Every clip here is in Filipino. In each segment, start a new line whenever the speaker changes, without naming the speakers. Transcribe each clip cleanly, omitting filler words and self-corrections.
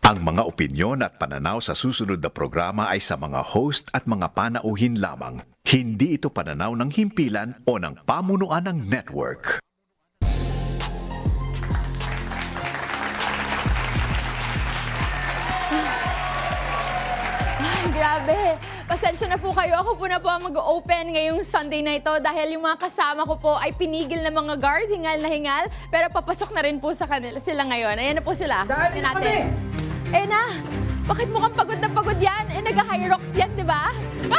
Ang mga opinyon at pananaw sa susunod na programa ay sa mga host at mga panauhin lamang. Hindi ito pananaw ng himpilan o ng pamunuan ng network.
Grabe. Pasensya na po kayo. Ako po na po ang mag-open ngayong Sunday na ito dahil yung mga kasama ko po ay pinigil na mga guard, hingal na hingal, pero papasok na rin po sa kanila sila ngayon. Ayan na po sila.
Dali na kami!
Eh na, bakit mukhang pagod na pagod yan? Eh, nag-Hyrox yan, di ba?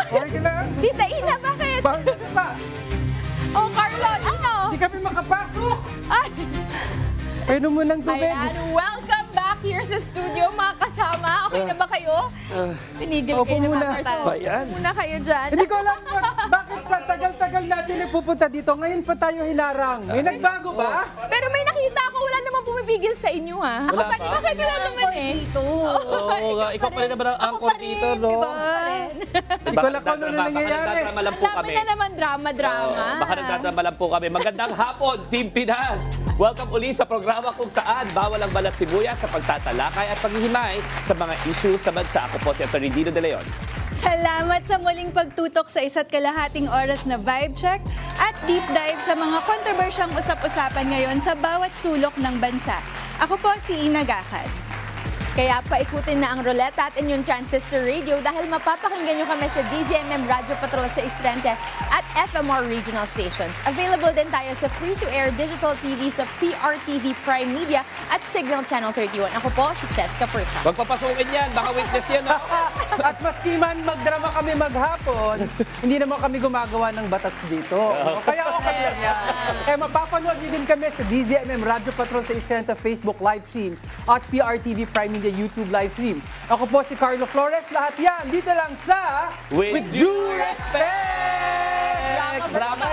Okay ka lang?
Tita Ina, bakit?
Bakit pa?
Oh, Carlo, ano?
Hindi kami makapasok!
Ay,
Pwede mo ng tubig.
ayan, welcome back here sa studio, mga kasama. Okay na ba kayo? Pinigil
Opo
kayo na
muna.
mga
Bayan.
Muna kayo dyan.
Hindi ko alam bakit sa tagal-tagal natin pupunta dito. Ngayon pa tayo hinarang. May nagbago ba?
Pero may nakita ako, wala namang pumipigil sa inyo, ha?
Wala
Ako pa
pa?
bakit wala naman eh?
Oo nga, ikaw pa rin naman ang anchor dito, no?
Hindi ko alam kung ano na nangyayari.
Baka nagdadrama lang po
Ang
kami.
dami na naman drama-drama.
Baka nagdadrama lang po kami. Magandang hapon, Team Pinas! Welcome uli sa programa kung saan bawal ang balat sibuyas sa pagtatalakay at paghihimay sa mga issue sa bansa. Ako po si Atty. Dino De Leon.
Salamat sa muling pagtutok sa isa't kalahating oras na vibe check at deep dive sa mga kontrobersyang usap-usapan ngayon sa bawat sulok ng bansa. Ako po si Ina Gacad.
Kaya paikutin na ang ruleta at inyong transistor radio dahil mapapakinggan nyo kami sa DZMM Radio Patrol sa Estrente at FMR Regional Stations. Available din tayo sa free-to-air digital TV sa PRTV Prime Media at Signal Channel 31. Ako po si Cheska Persha.
Huwag papasukin yan, baka witness yan, no?
At maski man magdrama kami maghapon, hindi naman kami gumagawa ng batas dito. Kaya okay lang yan. Kaya mapapanood niyo din kami sa DZMM Radio Patrol sa Estrente Facebook live stream at PRTV Prime Media YouTube live stream. Ako po si Carlo Flores. Lahat yan dito lang sa
With due respect! Drama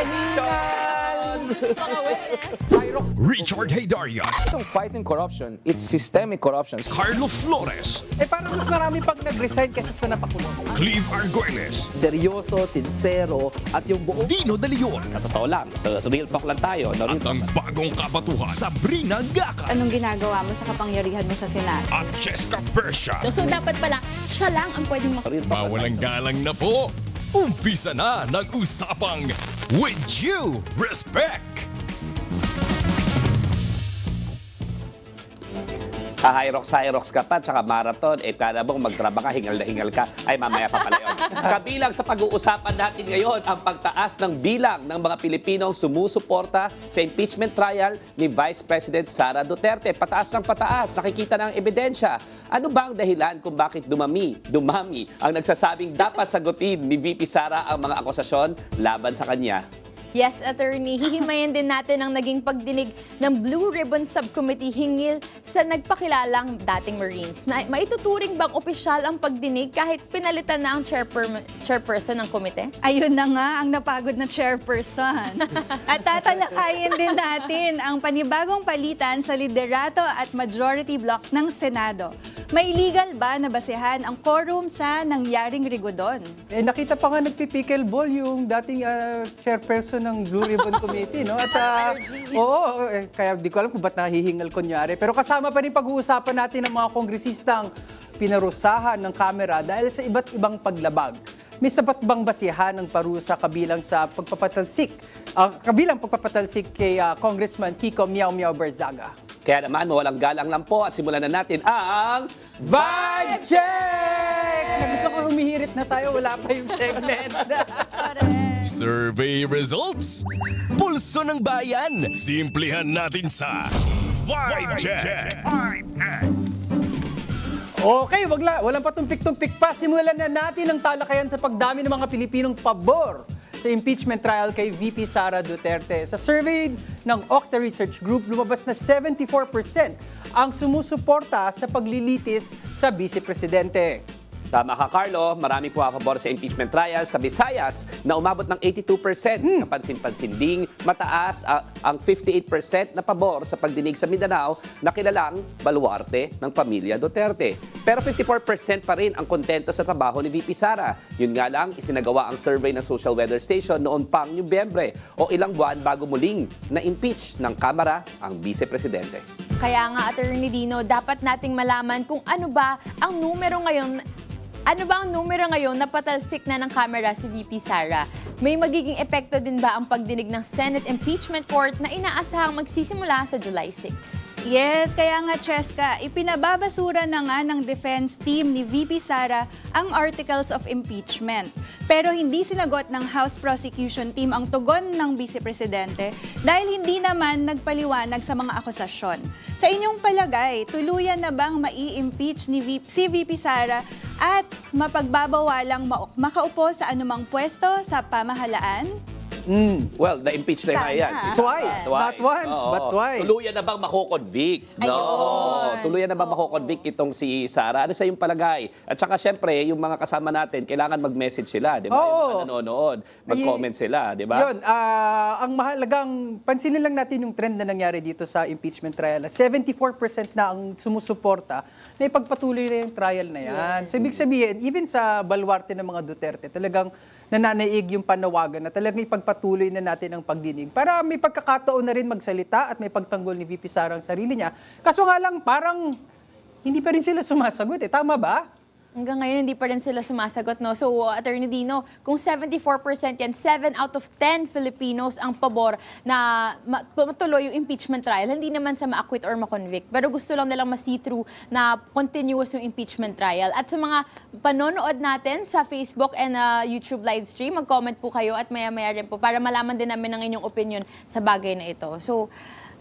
Hyrox.
Richard Haydarian,
Itong fighting corruption, it's systemic corruption.
Carlo Flores,
Parang mas marami pag nag-resign kaysa sa napakulong.
Cleve Arguelles,
seryoso, sincero, at yung buong
Dino De Leon,
Sa totoo lang, sa real talk lang tayo. No?
at ang bagong kabatuhan, Sabrina Gaca,
Anong ginagawa mo sa kapangyarihan mo sa Senado?
at Cheska Persha.
So dapat pala, siya lang ang pwedeng
Real talk lang
Mawalang galang na po. Umpisa na ng usapang With Due Respect.
Hyrox ka pa, tsaka marathon, kada mong magdrama ka, hingal na hingal ka, ay mamaya pa pala yun. Kabilang sa pag-uusapan natin ngayon, ang pagtaas ng bilang ng mga Pilipinong sumusuporta sa impeachment trial ni Vice President Sara Duterte. Pataas ng pataas, nakikita ng ebidensya. Ano ba ang dahilan kung bakit dumami ang nagsasabing dapat sagutin ni VP Sara ang mga akusasyon laban sa kanya?
Yes, attorney. Hihimayin din natin ang naging pagdinig ng Blue Ribbon Subcommittee hingil sa nagpakilalang dating Marines. Na maituturing bang opisyal ang pagdinig kahit pinalitan na ang chairperson ng komite?
Ayun na nga ang napagod na chairperson. At tatalakayin din natin ang panibagong palitan sa liderato at majority block ng Senado. May legal ba na basehan ang quorum sa nangyaring rigodon?
Nakita pa nga nagpipickleball yung dating chairperson ng Blue Ribbon Committee, no? At kaya di ko alam kung ba't nahihingal kunyari. Pero kasama pa rin pag-uusapan natin ng mga kongresistang pinarusahan ng kamera dahil sa iba't ibang paglabag. May sapat bang basihan ng parusa kabilang pagpapatalsik kay Congressman Kiko Miao Miao Barzaga?
Kaya naman, mawalang galang lang po at simulan na natin ang
Vibe Check! Gusto ko humihirit na tayo, wala pa yung segment.
Survey results. Pulso ng bayan. Simplihan natin sa Vibe Check.
Okay, walang patumpik-tumpik pa. Simulan na natin ang talakayan sa pagdami ng mga Pilipinong pabor sa impeachment trial kay VP Sara Duterte. Sa survey ng Okta Research Group, lumabas na 74% ang sumusuporta sa paglilitis sa Vice Presidente.
Tama ka, Carlo. Marami po ang pabor sa impeachment trial sa Visayas na umabot ng 82%. Kapansin-pansin ding mataas ang 58% na pabor sa pagdinig sa Mindanao na kilalang baluarte ng pamilya Duterte. Pero 54% pa rin ang kontento sa trabaho ni VP Sara. Yun nga lang, isinagawa ang survey ng Social Weather Station noon pang Nobyembre o ilang buwan bago muling na-impeach ng Kamara ang Vice Presidente.
Kaya nga, Attorney Dino, dapat nating malaman kung ano ba ang numero ngayon na patalsik na ng kamera si VP Sara? May magiging epekto din ba ang pagdinig ng Senate Impeachment Court na inaasahang magsisimula sa July 6?
Yes, kaya nga, Cheska, ipinababasura na nga ng defense team ni VP Sara ang articles of impeachment. Pero hindi sinagot ng House Prosecution Team ang tugon ng Vice Presidente dahil hindi naman nagpaliwanag sa mga akusasyon. Sa inyong palagay, tuluyan na bang mai-impeach si VP Sara at mapagbabawalang makaupo sa anumang pwesto sa pamahalaan?
Well, na-impeach na nga yan.
Sana.
Si Sara.
Twice. Not once, but twice.
Tuluyan na bang mako-convict? No.
Ayun.
Tuluyan na bang mako-convict itong si Sara? Ano sa yung palagay? At saka syempre, yung mga kasama natin, kailangan mag-message sila, di ba? Yung mga nanonood, mag-comment sila, di ba?
Yun, ang mahalagang, pansinin lang natin yung trend na nangyari dito sa impeachment trial. 74% na ang sumusuporta na ipagpatuloy na yung trial na yan. So, ibig sabihin, even sa balwarte ng mga Duterte, talagang nananaig yung panawagan na talagang ipagpatuloy na natin ang pagdinig para may pagkakataon na rin magsalita at may pagtanggol ni VP Sara ang sarili niya. Kaso nga lang, parang hindi pa rin sila sumasagot eh. Tama ba?
Hanggang ngayon, hindi pa rin sila sumasagot, no? So, Attorney Dino, kung 74% yan, 7 out of 10 Filipinos ang pabor na matuloy yung impeachment trial. Hindi naman sa ma-acquit or ma-convict. Pero gusto lang nilang ma-see through na continuous yung impeachment trial. At sa mga panonood natin sa Facebook and YouTube live stream, mag-comment po kayo at maya-maya rin po para malaman din namin ang inyong opinion sa bagay na ito. So,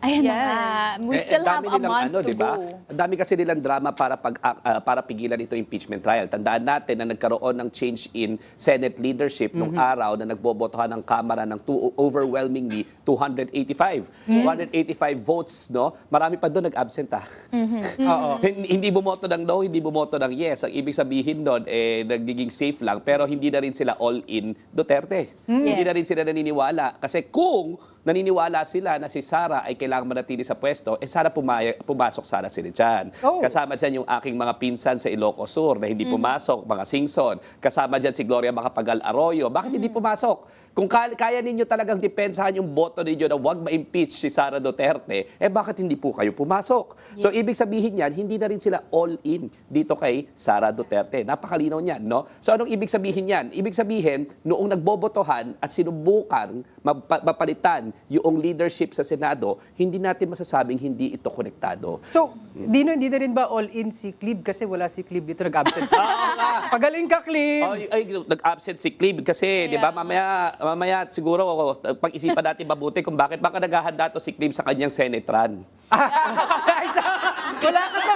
ayan na nga. We still have a month to
diba?
go.
Ang dami kasi nilang drama para pigilan ito impeachment trial. Tandaan natin na nagkaroon ng change in Senate leadership nung araw na nagbobotohan ng Kamara ng overwhelmingly 285. 285 votes, no? Marami pa doon nag-absent,
Oo.
Hindi bumoto ng no, hindi bumoto ng yes. Ang ibig sabihin doon, nagiging safe lang. Pero hindi na rin sila all-in Duterte. Hindi na rin sila naniniwala. Kasi kung naniniwala sila na si Sara ay kailangang manatili sa pwesto, sana pumasok sana sila dyan. Kasama dyan yung aking mga pinsan sa Ilocos Sur na hindi pumasok, mga Singson. Kasama dyan si Gloria Macapagal Arroyo. Bakit hindi pumasok? Kung kaya ninyo talagang depensahan yung boto ninyo na huwag ma-impeach si Sara Duterte, bakit hindi po kayo pumasok? So, ibig sabihin yan, hindi na rin sila all-in dito kay Sara Duterte. Napakalinaw niyan, no? So, anong ibig sabihin yan? Ibig sabihin, noong nagbobotohan at sinubukan mapalitan yung leadership sa Senado, hindi natin masasabing hindi ito konektado.
So, Dino, hindi na rin ba all-in si Clive kasi wala si Clive dito nag-absent? Pagaling ka, Clive!
Ay, nag-absent si Clive kasi, di ba, mamaya siguro pag-isipan natin mabuti kung bakit baka naghahanda to si Clive sa kanyang Senate run.
Wala ka sa...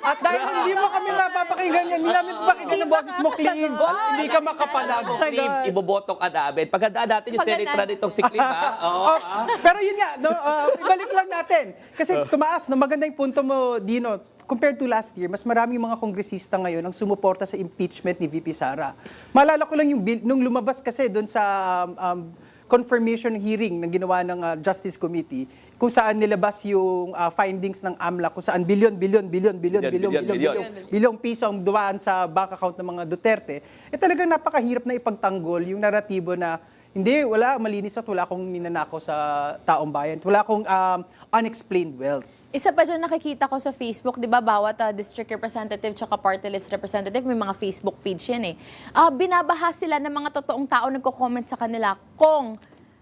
At dahil hindi mo kami mapapakinggan yan, hindi namin papakinggan ang boses mo, Clive. Hindi ka makapalag.
Clive, iboboto ka namin. Paghandaan natin yung Senate run itong si Clive, ha?
Pero yun nga, no, ibalik lang natin. Kasi tumaas, no, maganda yung punto mo, Dino. Compared to last year, mas maraming mga kongresista ngayon ang sumuporta sa impeachment ni VP Sara. Maalala ko lang yung bill, nung lumabas kasi doon sa confirmation hearing na ginawa ng Justice Committee, kung saan nilabas yung findings ng AMLA, kung saan bilyong piso ang dumaan sa bank account ng mga Duterte, talagang napakahirap na ipagtanggol yung naratibo na hindi, malinis at wala akong ninanakaw sa taong bayan. Wala akong unexplained wealth.
Isa pa dyan nakikita ko sa Facebook, di ba, bawat district representative tsaka party list representative, may mga Facebook page yan binabahas sila ng mga totoong tao nagko-comment sa kanila kung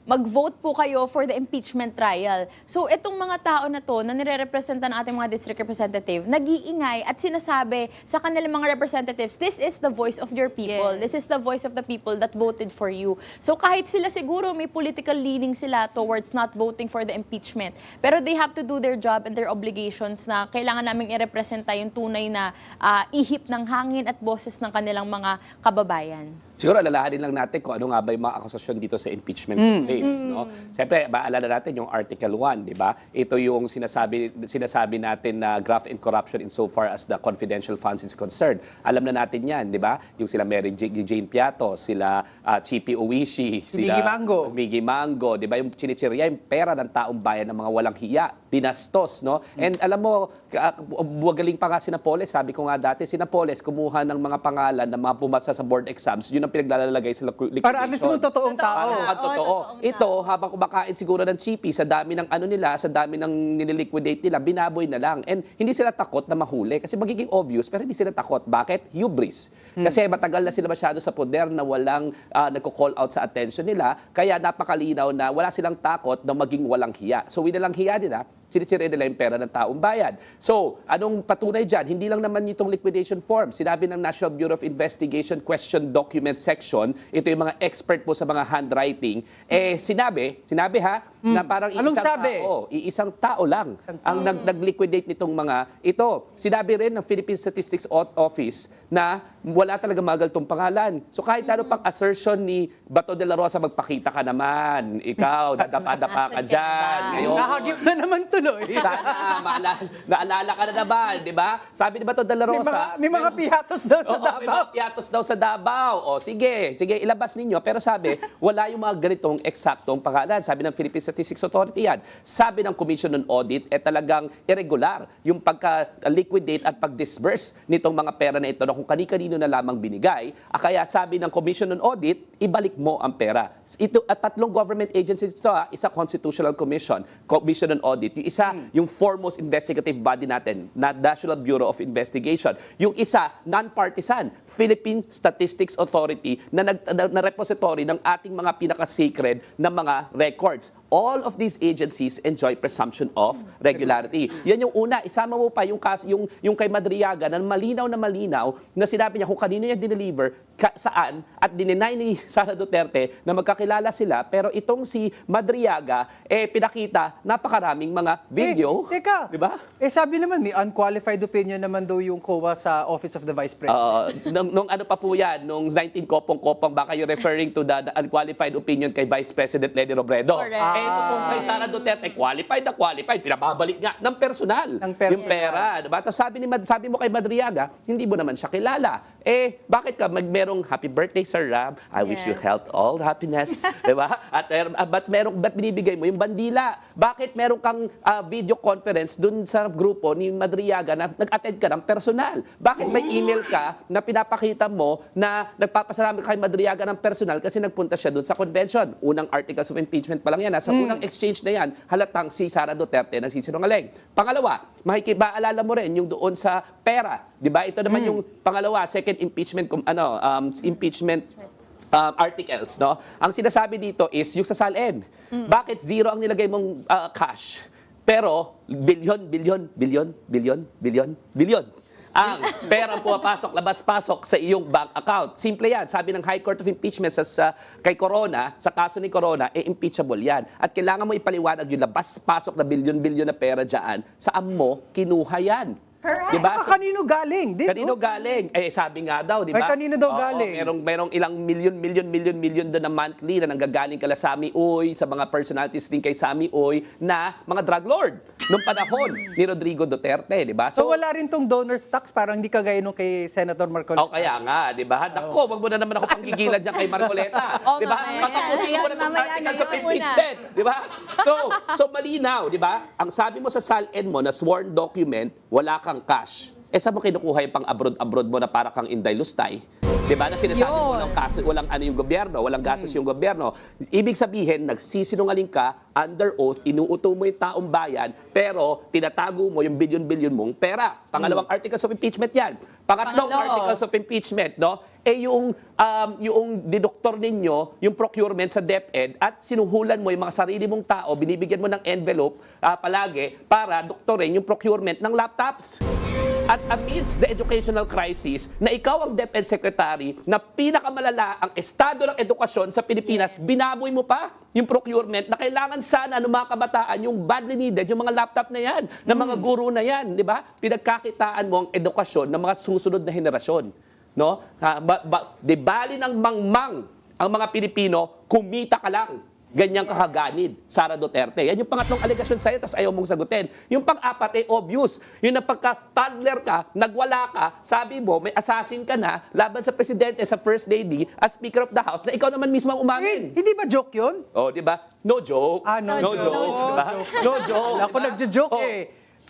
mag-vote po kayo for the impeachment trial. So, itong mga tao na to, na nire-representa ng ating mga district representative, nag-iingay at sinasabi sa kanilang mga representatives, this is the voice of your people. This is the voice of the people that voted for you. So, kahit sila siguro may political leaning sila towards not voting for the impeachment, pero they have to do their job and their obligations na kailangan naming i-representa yung tunay na ihip ng hangin at boses ng kanilang mga kababayan.
Siguro alalahanin lang natin kung ano nga ba yung mga akusasyon dito sa impeachment case, no? Siyempre, maalala natin yung Article 1, di ba? Ito yung sinasabi natin na graft and corruption insofar as the confidential funds is concerned. Alam na natin yan, di ba? Yung sila Mary Jane Piato, sila Chippy Owishi, sila Miggy Mango, di ba? Yung chinichirya yung pera ng taong bayan ng mga walang hiya, dinastos, no? And alam mo, magaling pa nga si Napoles, sabi ko nga dati, si Napoles kumuha ng mga pangalan na mga pumasa sa board exams, yun ng pinaglalagay sa liquidation.
Para at least mo totoong tao.
Parang ang totoo. Ito, habang kumakain siguro ng chippy, sa dami ng ano nila, sa dami ng nililiquidate nila, binaboy na lang. And hindi sila takot na mahuli. Kasi magiging obvious, pero hindi sila takot. Bakit? Hubris. Kasi matagal na sila masyado sa poder na walang nagko-call out sa attention nila. Kaya napakalinaw na wala silang takot na maging walang hiya. So, winalang hiya nila, sinitsire nila yung pera ng taong bayan. So, anong patunay dyan? Hindi lang naman itong liquidation form. Sinabi ng National Bureau of Investigation question document section, ito yung mga expert po sa mga handwriting, sinabi na parang
Anong sabi?
iisang tao lang ang nag-liquidate nitong mga ito. Sinabi rin ng Philippine Statistics Office na wala talaga magaltong pangalan. So kahit ano pang assertion ni Bato de la Rosa, magpakita ka naman. Ikaw, dadapa-dapa ka dyan. Ngayon,
Nahagip na naman tuloy.
sana naalala ka na naman, di ba? Sabi ni Bato de la Rosa,
May mga pihatos daw sa
Oo, may
Davao.
mga piatos daw sa Davao. O sige, ilabas ninyo. Pero sabi, wala yung mga ganitong eksaktong pangalan. Sabi ng Philippine Statistics Authority yan. Sabi ng Commission on Audit, talagang irregular yung pagka-liquidate at pag-disburse nitong mga pera na ito na kung kani-kanino na lamang binigay. Kaya sabi ng Commission on Audit, ibalik mo ang pera. Ito, at tatlong government agencies ito, isa Constitutional Commission, Commission on Audit. Yung isa, yung foremost investigative body natin, National Bureau of Investigation. Yung isa, non-partisan, Philippine Statistics Authority na repository ng ating mga pinaka-sacred na mga records. All of these agencies enjoy presumption of regularity. Yan yung una. Isama mo pa yung kay Madriaga na malinaw na sinabi niya kung kanino niya dineliver, saan, at dininay ni Sara Duterte na magkakilala sila. Pero itong si Madriaga, pinakita napakaraming mga video.
Teka,
di ba?
sabi naman, may unqualified opinion naman daw yung COA sa Office of the Vice President.
Nung ano pa po yan, nung 19 kopong-kopong, baka you're referring to the unqualified opinion kay Vice President Leni Robredo.
Correct.
Ito pong kay Sara Duterte, qualified, pinababalik nga ng personal. Yung pera. Diba? Tapos sabi mo kay Madriaga, hindi mo naman siya kilala. Bakit ka merong happy birthday, Sir Ram? I wish you health, all happiness. Diba? At ba't binibigay mo yung bandila? Bakit meron kang video conference dun sa grupo ni Madriaga na nag-attend ka ng personal? Bakit may email ka na pinapakita mo na nagpapasalamat kay Madriaga ng personal kasi nagpunta siya dun sa convention? Unang articles of impeachment pa lang yan. Sa unang exchange na yan, halatang si Sara Duterte nagsisinungaling. Pangalawa, maalala mo rin yung doon sa pera. Di ba? Ito naman yung pangalawa, second impeachment, articles, no? Ang sinasabi dito is yung sa SALN. Bakit zero ang nilagay mong cash? Pero bilyon ang perang pumapasok, labas-pasok sa iyong bank account. Simple yan. Sabi ng High Court of Impeachment kay Corona, sa kaso ni Corona, impeachable yan. At kailangan mo ipaliwanag yung labas-pasok na bilyon-bilyon na pera dyan, saan mo kinuha yan.
Correct.
Diba?
Kanino galing?
Kanino galing? Sabi nga daw, di ba?
Ay, kanino daw galing?
Merong ilang milyon doon na monthly na nanggagaling kala Sami Uy, sa mga personalities din kay Sami Uy, na mga drug lord nung panahon ni Rodrigo Duterte, di ba?
So wala rin tong donor's tax, parang hindi kagaya nung kay Senator Marcoleta.
Kaya nga, di ba? Nako, wag mo na naman ako panggigilan dyan kay Marcoleta. Di ba? Patapusin mo na itong articles of impeachment. Di ba? So malinaw, di ba? Ang sabi mo sa SALN mo na sworn document, wala kang cash. Saan mo kinukuha yung pang-abroad mo na para kang Inday Lustay? Diba? Na sinasabi mo walang ano yung gobyerno, walang gastos yung gobyerno. Ibig sabihin, nagsisinungaling ka, under oath, inuuto mo yung taong bayan, pero tinatago mo yung bilyon-bilyon mong pera. Pangalawang articles of impeachment yan. Pangatlong articles of impeachment, no? Yung didoktor ninyo, yung procurement sa DepEd, at sinuhulan mo yung mga sarili mong tao, binibigyan mo ng envelope palagi para doktorin yung procurement ng laptops. At amidst the educational crisis, na ikaw ang DepEd Secretary, na pinakamalala ang estado ng edukasyon sa Pilipinas, binaboy mo pa yung procurement na kailangan sana ng mga kabataan, yung badly needed, yung mga laptop na yan, ng mga guro na yan, di ba? Pinagkakitaan mo ang edukasyon ng mga susunod na henerasyon. No? Di bali ng mangmang ang mga Pilipino, kumita ka lang. Ganyang kakaganid, Sara Duterte. Yan yung pangatlong alegasyon sa'yo, tapos ayaw mong sagutin. Yung pang-apat obvious. Yung napagka-toddler ka, nagwala ka, sabi mo, may assassin ka na, laban sa presidente, sa first lady, at speaker of the house, na ikaw naman mismo ang umamin.
Hindi ba joke yun?
Di ba? No joke.
No
joke.
joke.
Diba? No joke.
Ako nagjo-joke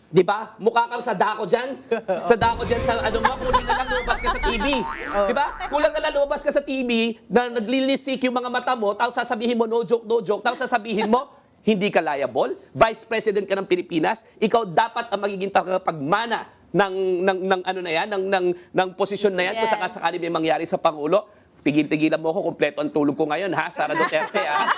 Di ba? Mukha kang sa dako dyan. Sa dako dyan, sa ano mo, kulang na lang lumabas ka sa TV. Di ba? Kulang na lang lumabas ka sa TV na naglilisik yung mga mata mo, tapos sasabihin mo, no joke, tapos sasabihin mo, hindi ka liable. Vice President ka ng Pilipinas, ikaw dapat ang magiging tagapagmana ng ano na yan, ng posisyon na yan, kung sakasakali may mangyari sa Pangulo. Tigil-tigilan mo ako, kumpleto ang tulog ko ngayon, ha? Sara Duterte, ha?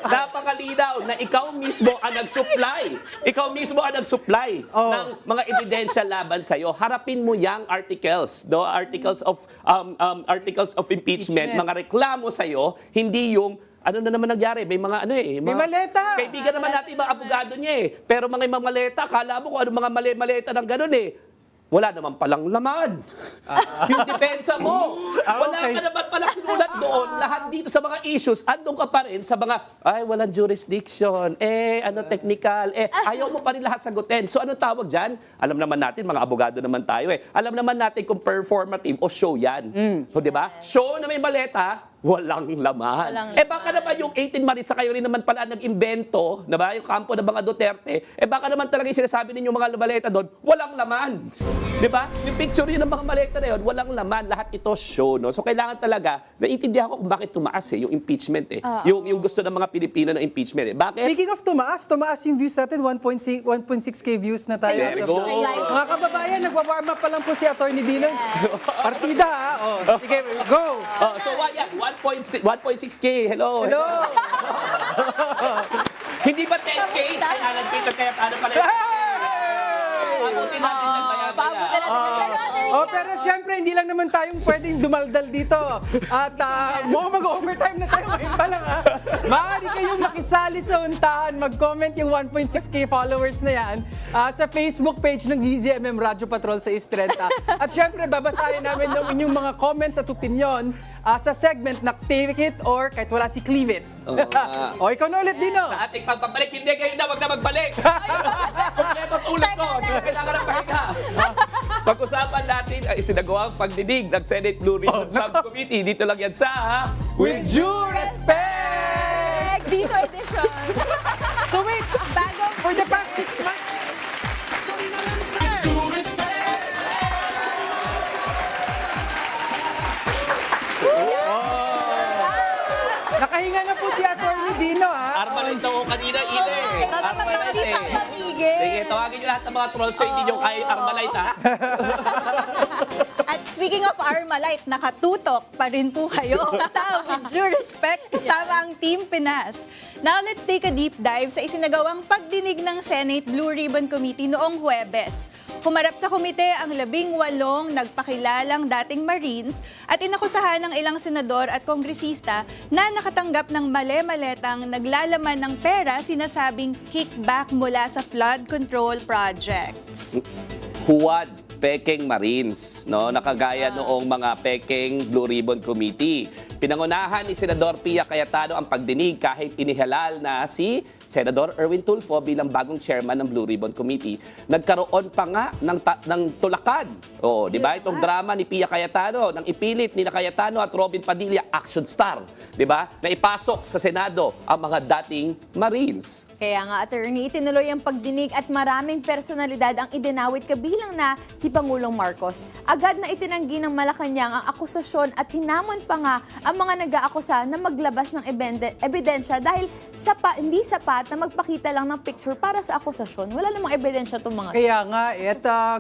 Napakalilaw na ikaw mismo ang nag-supply. Ikaw mismo ang nag-supply ng mga ebidensya laban sa'yo. Harapin mo yung articles, no? Articles of impeachment, mga reklamo sa'yo, hindi yung ano na naman nangyari? May mga ano eh.
May maleta.
Kaibigan naman natin mga abogado niya eh. Pero mga maleta, kala mo kung ano mga maleta ng ganun eh. Wala naman palang laman. Yung depensa mo. Wala ka naman palang sinulat doon. Lahat dito sa mga issues, andun ka pa rin sa mga, walang jurisdiction. Technical. Ayaw mo pa rin lahat sagutin. So, anong tawag dyan? Alam naman natin, mga abogado naman tayo eh. Alam naman natin kung performative o show yan. O, diba? Show na may maleta, walang laman. Baka naman yung 18 Marines, kayo rin naman pala nag-imbento, diba? Yung kampo ng mga Duterte, baka naman talaga yung sinasabi ninyo mga maleta doon, walang laman. Diba? Yung picture yun ng mga maleta na yun, walang laman. Lahat ito show, no? So, kailangan talaga, naiintindihan ko kung bakit tumaas yung impeachment yung gusto ng mga Pilipino ng impeachment Bakit?
Speaking of tumaas yung views natin, 1.6K views na tayo.
There we go.
Mga kababayan, nagwa-warm up pa lang po si Atty. Dino. Partida, ha? Sige, go!
So, 1.6K. Hello. Hindi ba 10K? Ay, Alan Peter, kaya ano pala yun? Abutin natin dyan
Pero syempre, hindi lang naman tayong pwedeng dumaldal dito. At mag-overtime na tayo ngayon pa lang. Maaari kayong makisali sa untahan, mag-comment yung 1.6K followers na yan sa Facebook page ng DZMM Radyo Patrol sa East 30. At syempre, babasahin namin yung inyong mga comments at opinion sa segment na Take It or kahit wala si Cleave It. Ikaw na ulit, Dino.
Sa ating pagbabalik, hindi kayo na, wag na magbalik. Kompleto tulog ko. Kailangan ng pahinga. Pag-usapan natin ay isinagawa ang pagdidig ng Senate Blue Ribbon Subcommittee. Dito lang yan sa
With Due Respect!
Dito edition.
So wait, for the past 6 months, nakahinga na po si Atty. Dino, ha?
Armalite daw ako kanina, Ile. Armalite. Sige, tawagin niyo lahat ng mga trolls so hindi niyo kaya Armalite, ha?
At speaking of Armalite, nakatutok pa rin po kayo sa With Due Respect kasama ang Team Pinas. Now, let's take a deep dive sa isinagawang pagdinig ng Senate Blue Ribbon Committee noong Huwebes. Humarap sa komite ang 18 nagpakilalang dating Marines at inakusahan ng ilang senador at kongresista na nakatanggap ng mali-maletang naglalaman ng pera sinasabing kickback mula sa flood control projects.
Huwad Peking Marines, no? Nakagaya noong mga Peking Blue Ribbon Committee. Pinangunahan ni Senador Pia Cayetano ang pagdinig kahit inihalal na si Senador Erwin Tulfo bilang bagong chairman ng Blue Ribbon Committee. Nagkaroon pa nga ng tulakan. Di ba? Itong drama ni Pia Cayetano, nang ipilit ni Cayetano at Robin Padilla, action star, di ba? Na ipasok sa Senado ang mga dating Marines.
Kaya nga, attorney, itinuloy ang pagdinig at maraming personalidad ang idinawit kabilang na si Pangulong Marcos. Agad na itinanggi ng Malacanang ang akusasyon at hinamon pa nga ang mga nag-aakusa na maglabas ng ebidensya dahil hindi sapat na magpakita lang ng picture para sa akusasyon. Wala namang ebidensya itong mga
kaya nga,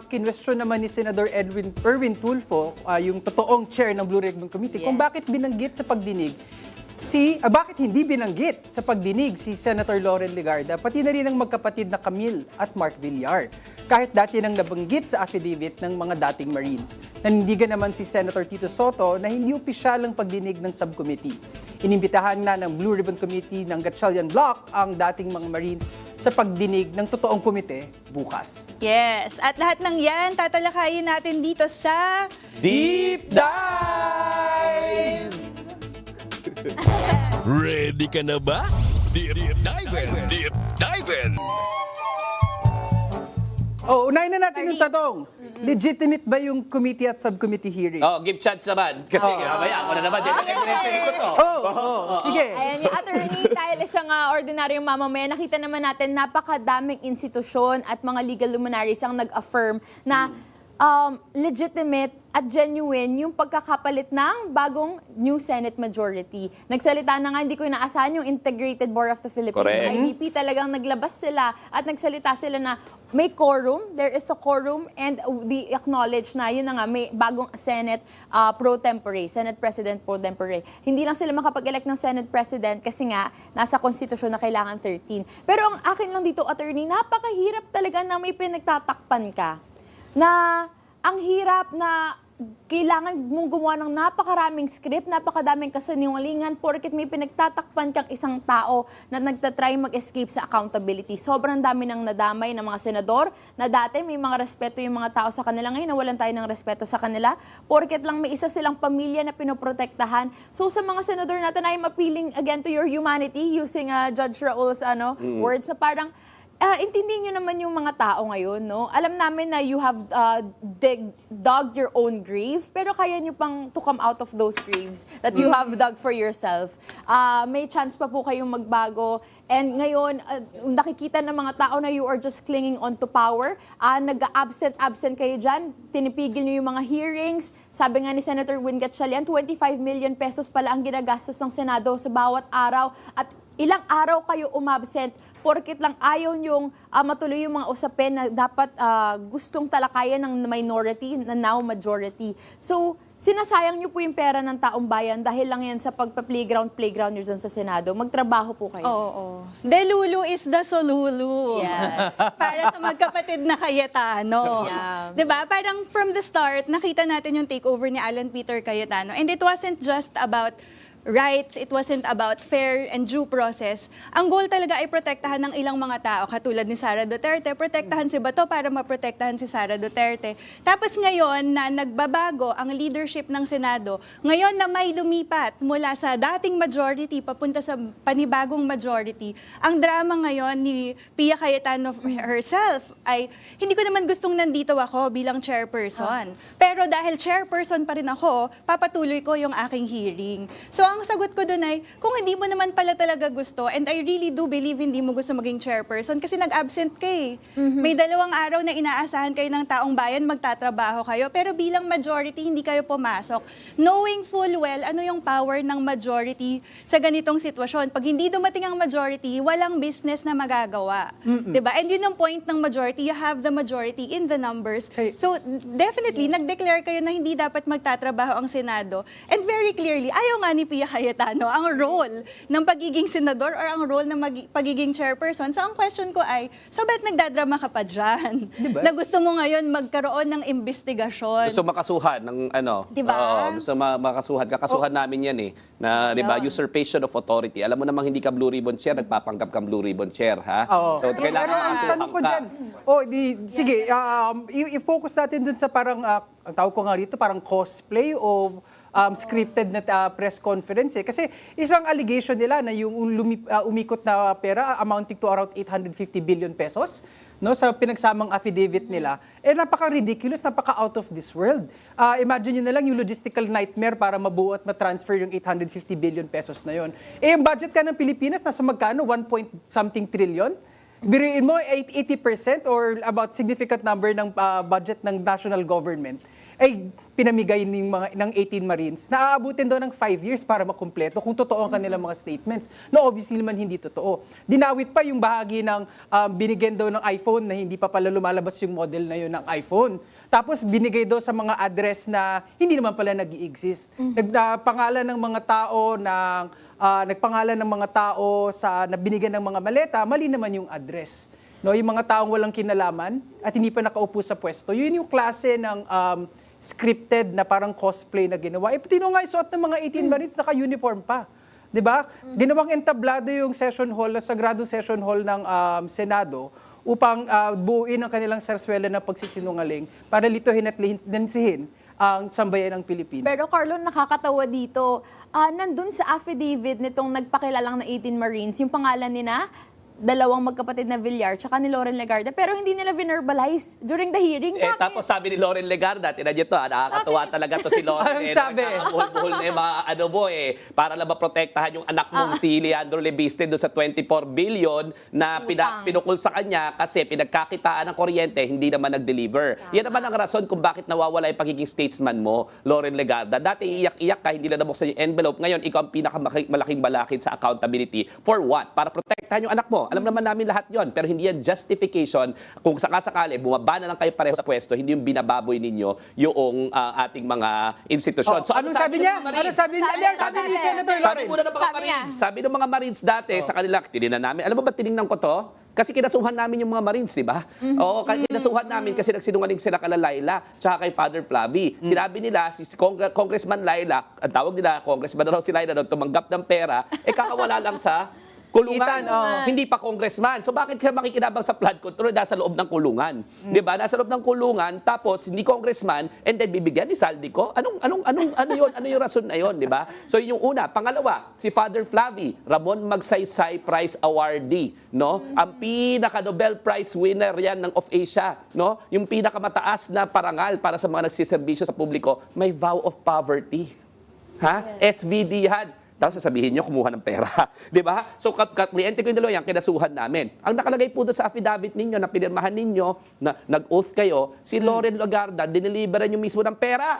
kinwestiyon naman ni Senador Erwin Tulfo, yung totoong chair ng Blue Ribbon Committee, kung bakit binanggit sa pagdinig bakit hindi binanggit sa pagdinig si Senator Lauren Legarda, pati na rin ang magkapatid na Camille at Mark Villar. Kahit dati nang nabanggit sa affidavit ng mga dating Marines. Nanindigan naman si Senator Tito Soto na hindi opisyal ang pagdinig ng subcommittee. Inimbitahan na ng Blue Ribbon Committee ng Gatchalian Block ang dating mga Marines sa pagdinig ng totoong komite bukas.
Yes, at lahat ng yan tatalakayin natin dito sa
Deep Dive!
Ready ka na ba? Deep Dive! Deep Dive!
Unahin na natin yung tanong. legitimate ba yung committee at subcommittee hearing?
Oh, give chance naman. Kasi mamaya ako na naman. Diretso ko to.
Sige.
Ayan, yung attorney, dahil isang ordinaryong mamamayan, nakita naman natin napakadaming institusyon at mga legal luminaries ang nag-affirm na legitimate at genuine yung pagkakapalit ng bagong new Senate majority. Nagsalita na nga, hindi ko inaasahan yung Integrated Board of the Philippines.
Correct.
Yung IBP, talagang naglabas sila at nagsalita sila na may quorum, there is a quorum, and we acknowledge na yun na nga, may bagong Senate pro tempore, Senate President pro tempore. Hindi lang sila makapag-elect ng Senate President kasi nga, nasa konstitusyon na kailangan 13. Pero ang akin lang dito, attorney, napakahirap talaga na may pinagtatakpan ka. Na ang hirap na kailangan mong gumawa ng napakaraming script, napakadaming kasinungalingan, porket may pinagtatakpan kang isang tao na nagtatry mag-escape sa accountability. Sobrang dami ng nadamay ng mga senador na dati may mga respeto yung mga tao sa kanila. Ngayon, nawalan tayo ng respeto sa kanila, porket lang may isa silang pamilya na pinoprotektahan. So sa mga senador natin, I'm appealing again to your humanity using Judge Raul's words na parang, intindihin nyo naman yung mga tao ngayon, no? Alam namin na you have dug your own grave, pero kaya nyo pang to come out of those graves that you have dug for yourself. May chance pa po kayong magbago. And ngayon, nakikita ng mga tao na you are just clinging on to power. Nag-absent kayo dyan. Tinipigil nyo yung mga hearings. Sabi nga ni Senator Win Gatchalian, 25 million pesos pala ang ginagastos ng Senado sa bawat araw. At ilang araw kayo umabsent porket lang ayaw nyong matuloy yung mga usapin na dapat gustong talakayan ng minority na now majority. So, sinasayang nyo po yung pera ng taong bayan dahil lang yan sa pagpa-playground nyo dyan sa Senado. Magtrabaho po kayo.
Oo. Delulu is the solulu.
Yes.
Para sa magkapatid na Cayetano.
Yeah.
Diba? Parang from the start, nakita natin yung takeover ni Alan Peter Cayetano. And it wasn't just about rights, it wasn't about fair and due process. Ang goal talaga ay protektahan ng ilang mga tao, katulad ni Sara Duterte, protektahan si Bato para maprotektahan si Sara Duterte. Tapos ngayon na nagbabago ang leadership ng Senado, ngayon na may lumipat mula sa dating majority papunta sa panibagong majority, ang drama ngayon ni Pia Cayetano herself ay, hindi ko naman gustong nandito ako bilang chairperson. Pero dahil chairperson pa rin ako, papatuloy ko yung aking hearing. So ang sagot ko doon ay, kung hindi mo naman pala talaga gusto, and I really do believe hindi mo gusto maging chairperson kasi nag-absent ka eh. May 2 araw na inaasahan kayo ng taong bayan, magtatrabaho kayo, pero bilang majority, hindi kayo pumasok. Knowing full well, ano yung power ng majority sa ganitong sitwasyon. Pag hindi dumating ang majority, walang business na magagawa. Diba? And yun ang point ng majority, you have the majority in the numbers. So definitely, nag-declare kayo na hindi dapat magtatrabaho ang Senado. And very clearly, ayaw nga ni Pia Cayetano ang role ng pagiging senador or ang role ng pagiging chairperson. So ang question ko ay, so ba't nagdadrama ka pa dyan?
Diba?
Na gusto mo ngayon magkaroon ng investigasyon.
Gusto makasuhan ng ano.
Diba?
Oo, gusto makasuhan. Kakasuhan namin yan eh. Na, di ba, usurpation of authority. Alam mo namang hindi ka Blue Ribbon Chair, nagpapanggap kang Blue Ribbon Chair, ha?
Oo.
So, kailangan
Pero ang
makasuhan
tanong ko
ka.
dyan, sige, i-focus natin dun sa parang, ang tawag ko nga rito, parang cosplay o scripted na press conference eh. Kasi isang allegation nila na yung umikot na pera amounting to around 850 billion pesos no, sa pinagsamang affidavit nila, napaka-ridiculous, napaka-out of this world. Imagine nyo na lang yung logistical nightmare para mabuo at matransfer yung 850 billion pesos na yon. Yung budget ka ng Pilipinas, nasa magkano? 1-point-something trillion? Biruin mo, 80% or about significant number ng budget ng national government ay pinamigay ng 18 Marines na aabutin daw ng 5 years para makumpleto kung totoo ang kanilang mga statements. No, obviously naman hindi totoo. Dinawit pa yung bahagi ng binigyan daw ng iPhone na hindi pa pala lumalabas yung model na yun ng iPhone. Tapos binigay daw sa mga address na hindi naman pala nag-i-exist. Nagpangalan ng mga tao nagpangalan ng mga tao sa nabinigyan ng mga maleta, mali naman yung address. No, yung mga taong walang kinalaman at hindi pa nakaupo sa pwesto, yun yung klase ng scripted na parang cosplay na ginawa. Tino nga isuot ng mga 18 Marines, naka-uniform pa. 'Di ba? Ginawang entablado yung session hall, Sagrado Session Hall ng Senado upang buuin ang kanilang sarswela ng pagsisinungaling para lituhin at linsihin ang sambayan ng Pilipinas.
Pero Carlo, nakakatawa dito. Nandun sa affidavit nitong nagpakilalang na 18 Marines, yung pangalan nila, dalawang magkapatid na Villar tsaka ni Loren Legarda pero hindi nila verbalize during the hearing.
Eh,
Bakit?
tapos sabi ni Loren Legarda, tinan niyo to, nakakatuwa talaga to si Loren.
Anong sabi?
Buhol-buhol na yung mga ano mo para lang maprotektahan yung anak mong si Leandro Lebiste doon sa 24 billion na
Utang.
pinukul sa kanya kasi pinagkakitaan ng kuryente, hindi naman nag-deliver. Yan naman ang rason kung bakit nawawala yung pagiging statesman mo, Loren Legarda. Dati iyak-iyak ka, hindi na nabuksan yung envelope. Ngayon, ikaw ang pinakamalaking balakid sa accountability. For what? Para protektahan yung anak mo. Alam naman namin lahat yon, pero hindi yan justification kung sakasakali bumaba na lang kayo pareho sa pwesto, hindi yung binababoy ninyo yung ating mga institusyon.
Oh, anong sabi niya? Ano sabi niya? Sabi ni Senator
Sabi
Loren.
muna ng mga
Sabi niya.
Marines. Sabi ng mga Marines dati sa kanila, tinignan namin. Alam mo ba tinignan ko to? Kasi kinasuhan namin yung mga Marines, di ba? Oo, kinasuhan namin kasi nagsinungaling sila kala Laila tsaka kay Father Flavi. Sinabi nila, si Congressman Laila, ang tawag nila, Congressman na raw si Laila doon, tumanggap ng pera, kakawala lang sa kulungan.
Itan, oh.
Hindi pa congressman. So bakit siya makikinabang sa flood control? Nasa loob ng kulungan. Di ba? Nasa loob ng kulungan, tapos hindi congressman, and then bibigyan ni saldi ko? Ano yun? Ano yung rason na yun? Di ba? So yun yung una. Pangalawa, si Father Flavi, Ramon Magsaysay Prize Awardee. No? Ang pinaka-Nobel Prize winner yan ng of Asia. No? Yung pinakamataas na parangal para sa mga nagsiservisyo sa publiko, may vow of poverty. Ha? SVD yan. Tapos sasabihin nyo, kumuha ng pera. Di ba? So, kliyente ko yung dalawa yan, kinasuhan namin. Ang nakalagay po doon sa affidavit ninyo, na pinirmahan ninyo, na nag-oath kayo, si Loren Legarda, dineliveran nyo mismo ng pera.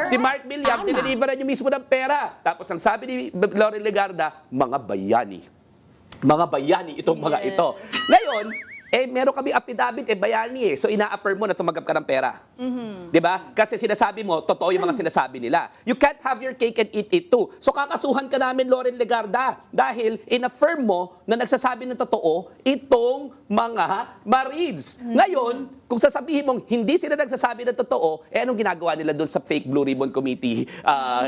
Si Mark Villar, dineliveran nyo mismo ng pera. Tapos ang sabi ni Loren Legarda, mga bayani. Mga bayani itong mga ito. Ngayon, meron kami affidavit, bayani So, ina-affirm mo na tumanggap ka ng pera. Di ba? Kasi sinasabi mo, totoo yung mga sinasabi nila. You can't have your cake and eat it too. So, kakasuhan ka namin, Loren Legarda, dahil in-affirm mo na nagsasabi ng totoo itong mga Marines. Ngayon, kung sasabihin mong hindi sila nagsasabi ng totoo, anong ginagawa nila doon sa fake Blue Ribbon Committee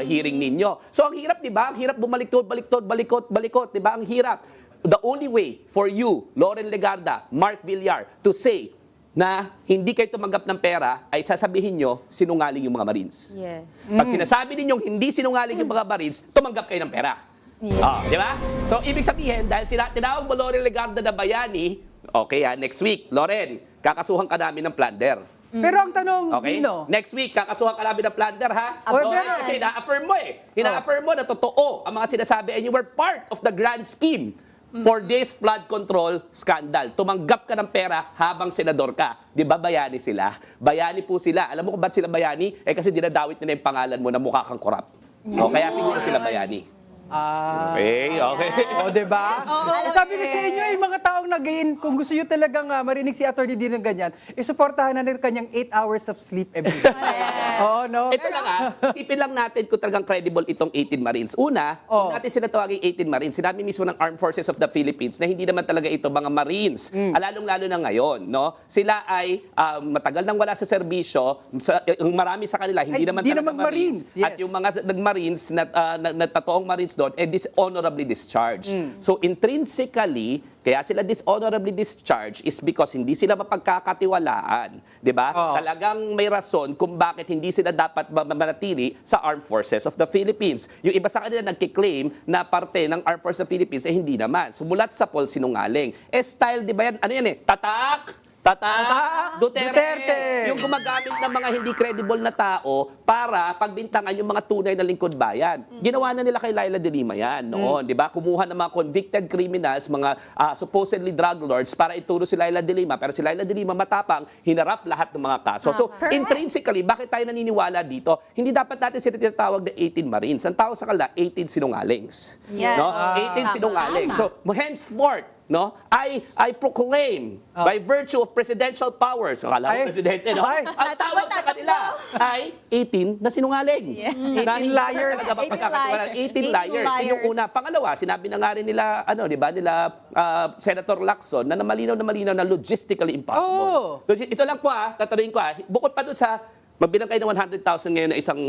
hearing ninyo? So, ang hirap, di ba? Ang hirap bumaliktod, balikot, di ba? Ang hirap. The only way for you, Loren Legarda, Mark Villar, to say na hindi kayo tumanggap ng pera ay sasabihin nyo, sinungaling yung mga Marines.
Yes.
Pag sinasabi ninyong hindi sinungaling yung mga Marines, tumanggap kayo ng pera.
Yes.
Di ba? So, ibig sabihin, dahil tinawag mo Loren Legarda na bayani, okay next week, Loren, kakasuhan ka namin ng plunder.
Pero ang tanong,
Okay?
Dino,
Next week, kakasuhan ka namin ng plunder, ha?
Oh,
Okay,
pero-
kasi ina-affirm mo Ina-affirm mo na totoo ang mga sinasabi and you were part of the grand scheme for this flood control scandal. Tumanggap ka ng pera habang senador ka. Di ba bayani sila? Bayani po sila. Alam mo kung ba't sila bayani? Kasi dinadawit nila yung pangalan mo na mukha kang korap. O kaya siguro sila bayani. Okay.
o, diba? Sabi ko sa inyo, yung mga taong nag-gain, kung gusto nyo talagang marinig si Atty. Dino ganyan, isuportahan na rin kanyang 8 hours of sleep every day. Oo, no?
Ito lang isipin lang natin kung talagang credible itong 18 Marines. Una,
Oh.
kung natin sila tawagin 18 Marines, sinabi mismo ng Armed Forces of the Philippines na hindi naman talaga ito mga Marines. Lalong-lalo na ngayon, no? Sila ay matagal nang wala sa serbisyo, yung marami sa kanila hindi
Ay,
naman
hindi
talaga
naman Marines, yes.
At yung mga nag-Marines na totoong Marines doon, dishonorably discharged. So intrinsically, kaya sila dishonorably discharged is because hindi sila mapagkakatiwalaan. Di ba?
Oo.
Talagang may rason kung bakit hindi sila dapat manatili sa Armed Forces of the Philippines. Yung iba sa kanila nagkiklaim na parte ng Armed Forces of the Philippines, hindi naman. Sumulat sa poll, sinungaling. Style, di ba yan? Ano yan Tatak! Duterte! Yung gumagamit ng mga hindi credible na tao para pagbintangan yung mga tunay na lingkod bayan. Ginawa na nila kay Laila de Lima yan noon, di ba? Kumuha ng mga convicted criminals, mga supposedly drug lords para ituro si Laila de Lima. Pero si Laila de Lima matapang, hinarap lahat ng mga kaso. So, intrinsically, bakit tayo naniniwala dito? Hindi dapat natin sila tinatawag na 18 Marines. Ang tawag sa kanila, 18 sinungalings.
Yes.
No? 18 sinungaling. So, henceforth, no? I proclaim by virtue of presidential powers. Akala ko presidente, no? Ang tawag sa kanila ay 18 na sinungaling.
Yeah.
18 liars.
18 liars. Yun yung una. Pangalawa, sinabi na nga rin nila, di ba, nila Senator Lacson na malinaw na logistically impossible. Ito lang po tatanungin ko bukod pa doon sa magbilang kayo ng 100,000 ngayon na isang,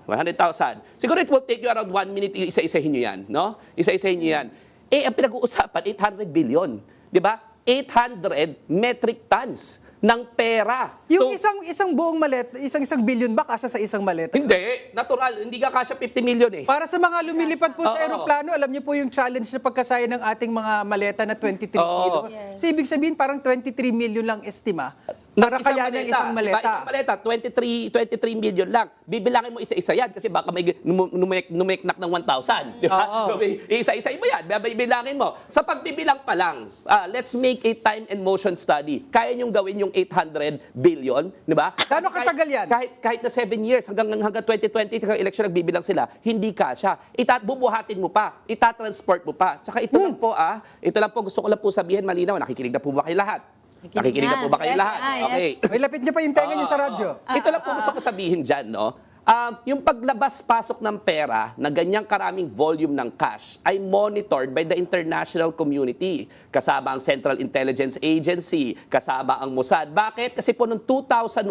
100,000. Siguro it will take you around 1 minute, isa-isahin nyo yan, no? Isa-isahin nyo yan. Ang pinag-uusapan, 800 billion. Di ba? 800 metric tons ng pera.
Yung
So,
isang buong maleta, isang billion ba kasya sa isang maleta?
hindi, natural, hindi ka kasya 50 million eh.
Para sa mga lumilipad po sa
Oo.
eroplano, alam niyo po yung challenge na pagkasaya ng ating mga maleta na 23 kilos. So ibig sabihin parang 23 million lang estima para kaya ng isang maleta.
Isang maleta, 23 million lang. Bibilangin mo isa-isa yan kasi baka may numeknak ng 1,000. Di ba? Isa-isa mo yan. Bibilangin mo. Sa pagbibilang pa lang, let's make a time and motion study. Kaya niyong gawin yung 800 billion, di ba?
Gaano katagal yan?
Kahit na 7 years, hanggang 2020, hanggang election nagbibilang sila, hindi kasya. Bubuhatin mo pa, itatransport mo pa. Tsaka ito lang po, ito lang po, gusto ko lang po sabihin, malinaw, nakikinig na po ba kayo lahat? Nakikinig na po ba kayo
Yes,
lahat?
yes.
Okay.
May lapit niya pa yung tenga niyo sa radyo.
Ito lang po gusto ko sabihin dyan, no? Yung paglabas-pasok ng pera na ganyang karaming volume ng cash ay monitored by the international community. Kasama ang Central Intelligence Agency, kasama ang Mossad. Bakit? Kasi po noong 2001,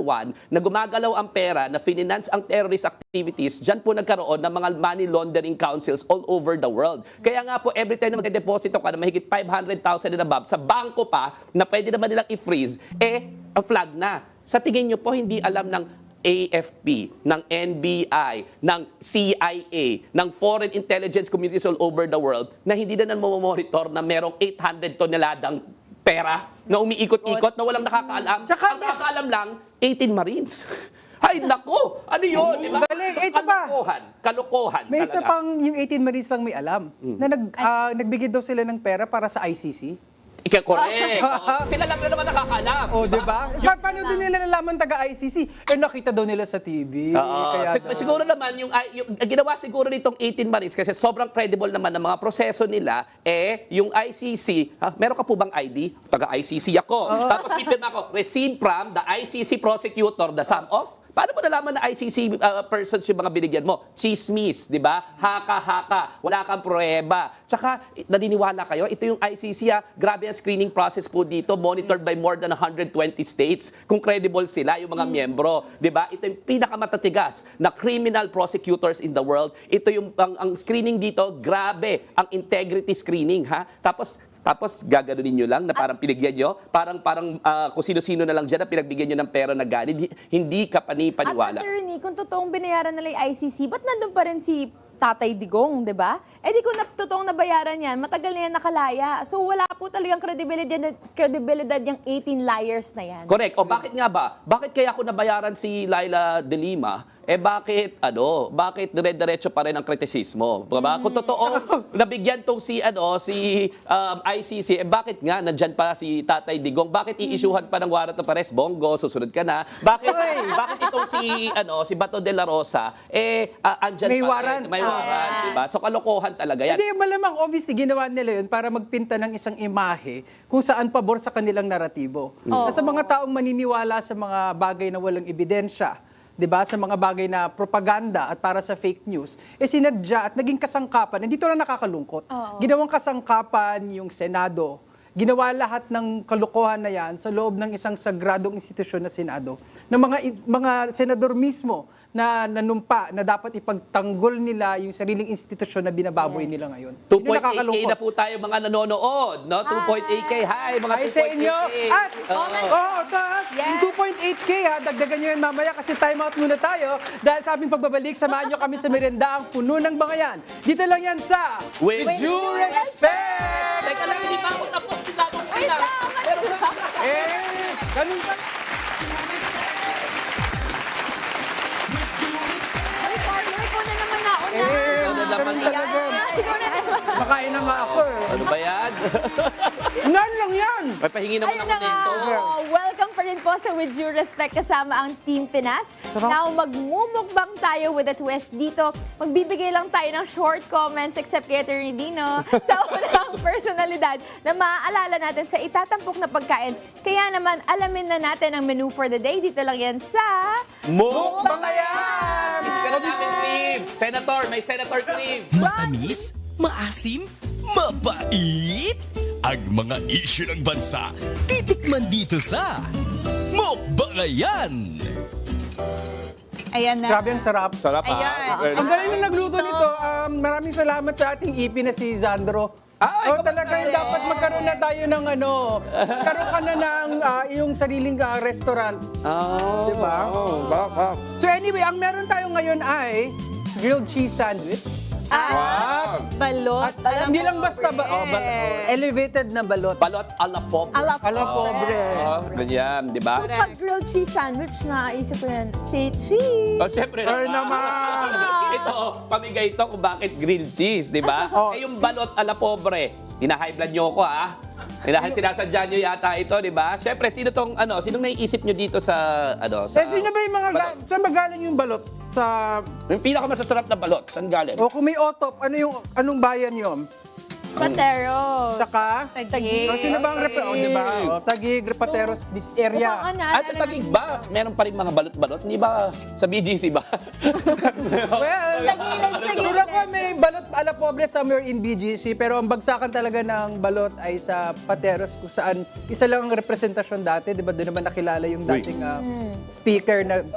na gumagalaw ang pera, na finance ang terrorist activities, dyan po nagkaroon ng mga money laundering councils all over the world. Kaya nga po, every time na magdeposito ka na mahigit 500,000 and above, sa bangko pa, na pwede naman nilang i-freeze, ang flag na. Sa tingin nyo po, hindi alam ng AFP, ng NBI, ng CIA, ng foreign intelligence communities all over the world na hindi na monitor na merong 800 toneladang pera na umiikot-ikot na walang nakakaalam. Ang nakakaalam lang, 18 Marines. Ay, nako! Ano yun? Diba?
Galing, ito pa.
Kalokohan
May isa
talaga.
pang yung 18 Marines lang may alam na nagbigay daw sila ng pera para sa ICC.
Correct. Oo. Sila lang na naman nakakaalam.
Oh, di ba? Paano din nila nalaman taga-ICC? Nakita daw nila sa TV.
Oo. Siguro naman, yung ginawa siguro nitong 18 Marines kasi sobrang credible naman ng mga proseso nila, yung ICC, meron ka po bang ID? Taga-ICC ako. Tapos pipirma ko, receive from the ICC prosecutor the sum of. Paano mo nalaman na ICC persons yung mga binigyan mo? Chismis, di ba? Haka-haka, wala kang pruweba. Tsaka, naniniwala kayo, ito yung ICC, grabe ang screening process po dito, monitored by more than 120 states. Kung credible sila, yung mga miyembro. Di ba? Ito yung pinakamatatigas na criminal prosecutors in the world. Ito yung, ang screening dito, grabe, ang integrity screening, ha? Tapos gaganunin nyo lang na parang pinigyan nyo, parang kung sino-sino na lang dyan na pinagbigyan nyo ng pera na ganid, hindi ka
At
panipaniwala.
attorney, kung totoong binayaran nila yung ICC, ba't nandun pa rin si Tatay Digong, di ba? Di kung totoong nabayaran yan, matagal na yan nakalaya. So wala po talagang kredibilidad yung 18 liars na yan.
Correct. O bakit nga ba? Bakit kaya ako nabayaran si Laila De Lima? Bakit dire-diretso pa rin ang kritisismo? Diba? Kung totoo, nabigyan tong si ICC, bakit nga nandyan pa si Tatay Digong? Bakit i-issuehan pa ng warrant of arrest? Bongo, susunod ka na. Bakit itong si Bato de la Rosa, andyan
May
pa
warrant.
rin? May warrant, diba? So kalokohan talaga yan.
Hindi, malamang obviously ginawa nila yun para magpinta ng isang imahe kung saan pabor sa kanilang naratibo. Sa mga taong maniniwala sa mga bagay na walang ebidensya, 'di ba, sa mga bagay na propaganda at para sa fake news, sinadya at naging kasangkapan. Dito na nakakalungkot. Ginawang kasangkapan yung Senado. Ginawa lahat ng kalokohan na yan sa loob ng isang sagradong institusyon na Senado, ng mga senador mismo na nanumpa na dapat ipagtanggol nila yung sariling institusyon na binababoy nila ngayon.
2.8K na po tayo mga nanonood, no? 2.8K. Hi, mga
Hi sa inyo.
2.8K.
At, yung 2.8K dagdagan nyo yan mamaya kasi time out muna tayo. Dahil sa aming pagbabalik, samahan nyo kami sa merenda ang puno ng bangayan. Dito lang yan sa
With
Due Respect!
Teka lang, hindi pa ako tapos.
Ganun pa.
Ay, partner, ikaw na naman nauna.
Ganun talaga. Makain na nga ako
Ano ba yan?
Nan lang yan!
May pahingi naman
Ayun
ako
na nga,
dito.
welcome pa rin po sa With Due Respect kasama ang Team Pinas. Now, magmumukbang tayo with a twist dito. Magbibigay lang tayo ng short comments except kay Attorney Dino sa unang personalidad na maaalala natin sa itatampok na pagkain. Kaya naman, alamin na natin ang menu for the day. Dito lang yan sa...
Bangayan!
Miss ka na namin, Clive. Senator, may Senator Clive.
Matamis, maasim, mabait. Ang mga isyu ng bansa, titikman dito sa Mukbangayan.
Ayan na.
Grabe ang sarap.
Sarap
Ayan.
Ang galing na nagluto nito. Maraming salamat sa ating EP na si Zandro. Oh, talaga dapat magkaroon na tayo ng magkaroon ka na ng iyong sariling restaurant.
Oh,
Diba? So anyway, ang meron tayo ngayon ay grilled cheese sandwich.
Balot.
Hindi lang basta elevated na balot.
Balot a la pobre.
Ala pobre.
Ganyan, di ba?
Pag grilled cheese sandwich, naisip ko yan, say cheese.
Oh, syempre
Ay, naman.
Ito, pamigay ito kung bakit grilled cheese, di ba?
Oh.
Eh, yung balot a la pobre, hina-high blood nyo ko, ha? Dahil sinasadya nyo yata ito, di ba? Syempre, sinong naiisip nyo dito sa,
Sino ba yung mga, saan ba galing yung balot?
Yung pinakamasasarap na balot, saan galing?
O kung may otop, anong bayan yun?
Patero.
Saka?
Taguig.
Sino ba ang di ba? Taguig, Repateros, this area.
Sa Taguig ba? Meron pa rin mga balot-balot? Hindi ba sa BGC ba?
Well, sure ako may balot ala pobre somewhere in BGC, pero ang bagsakan talaga ng balot ay sa Pateros kung saan isa lang ang representasyon dati, di ba? Doon naman nakilala yung dating speaker na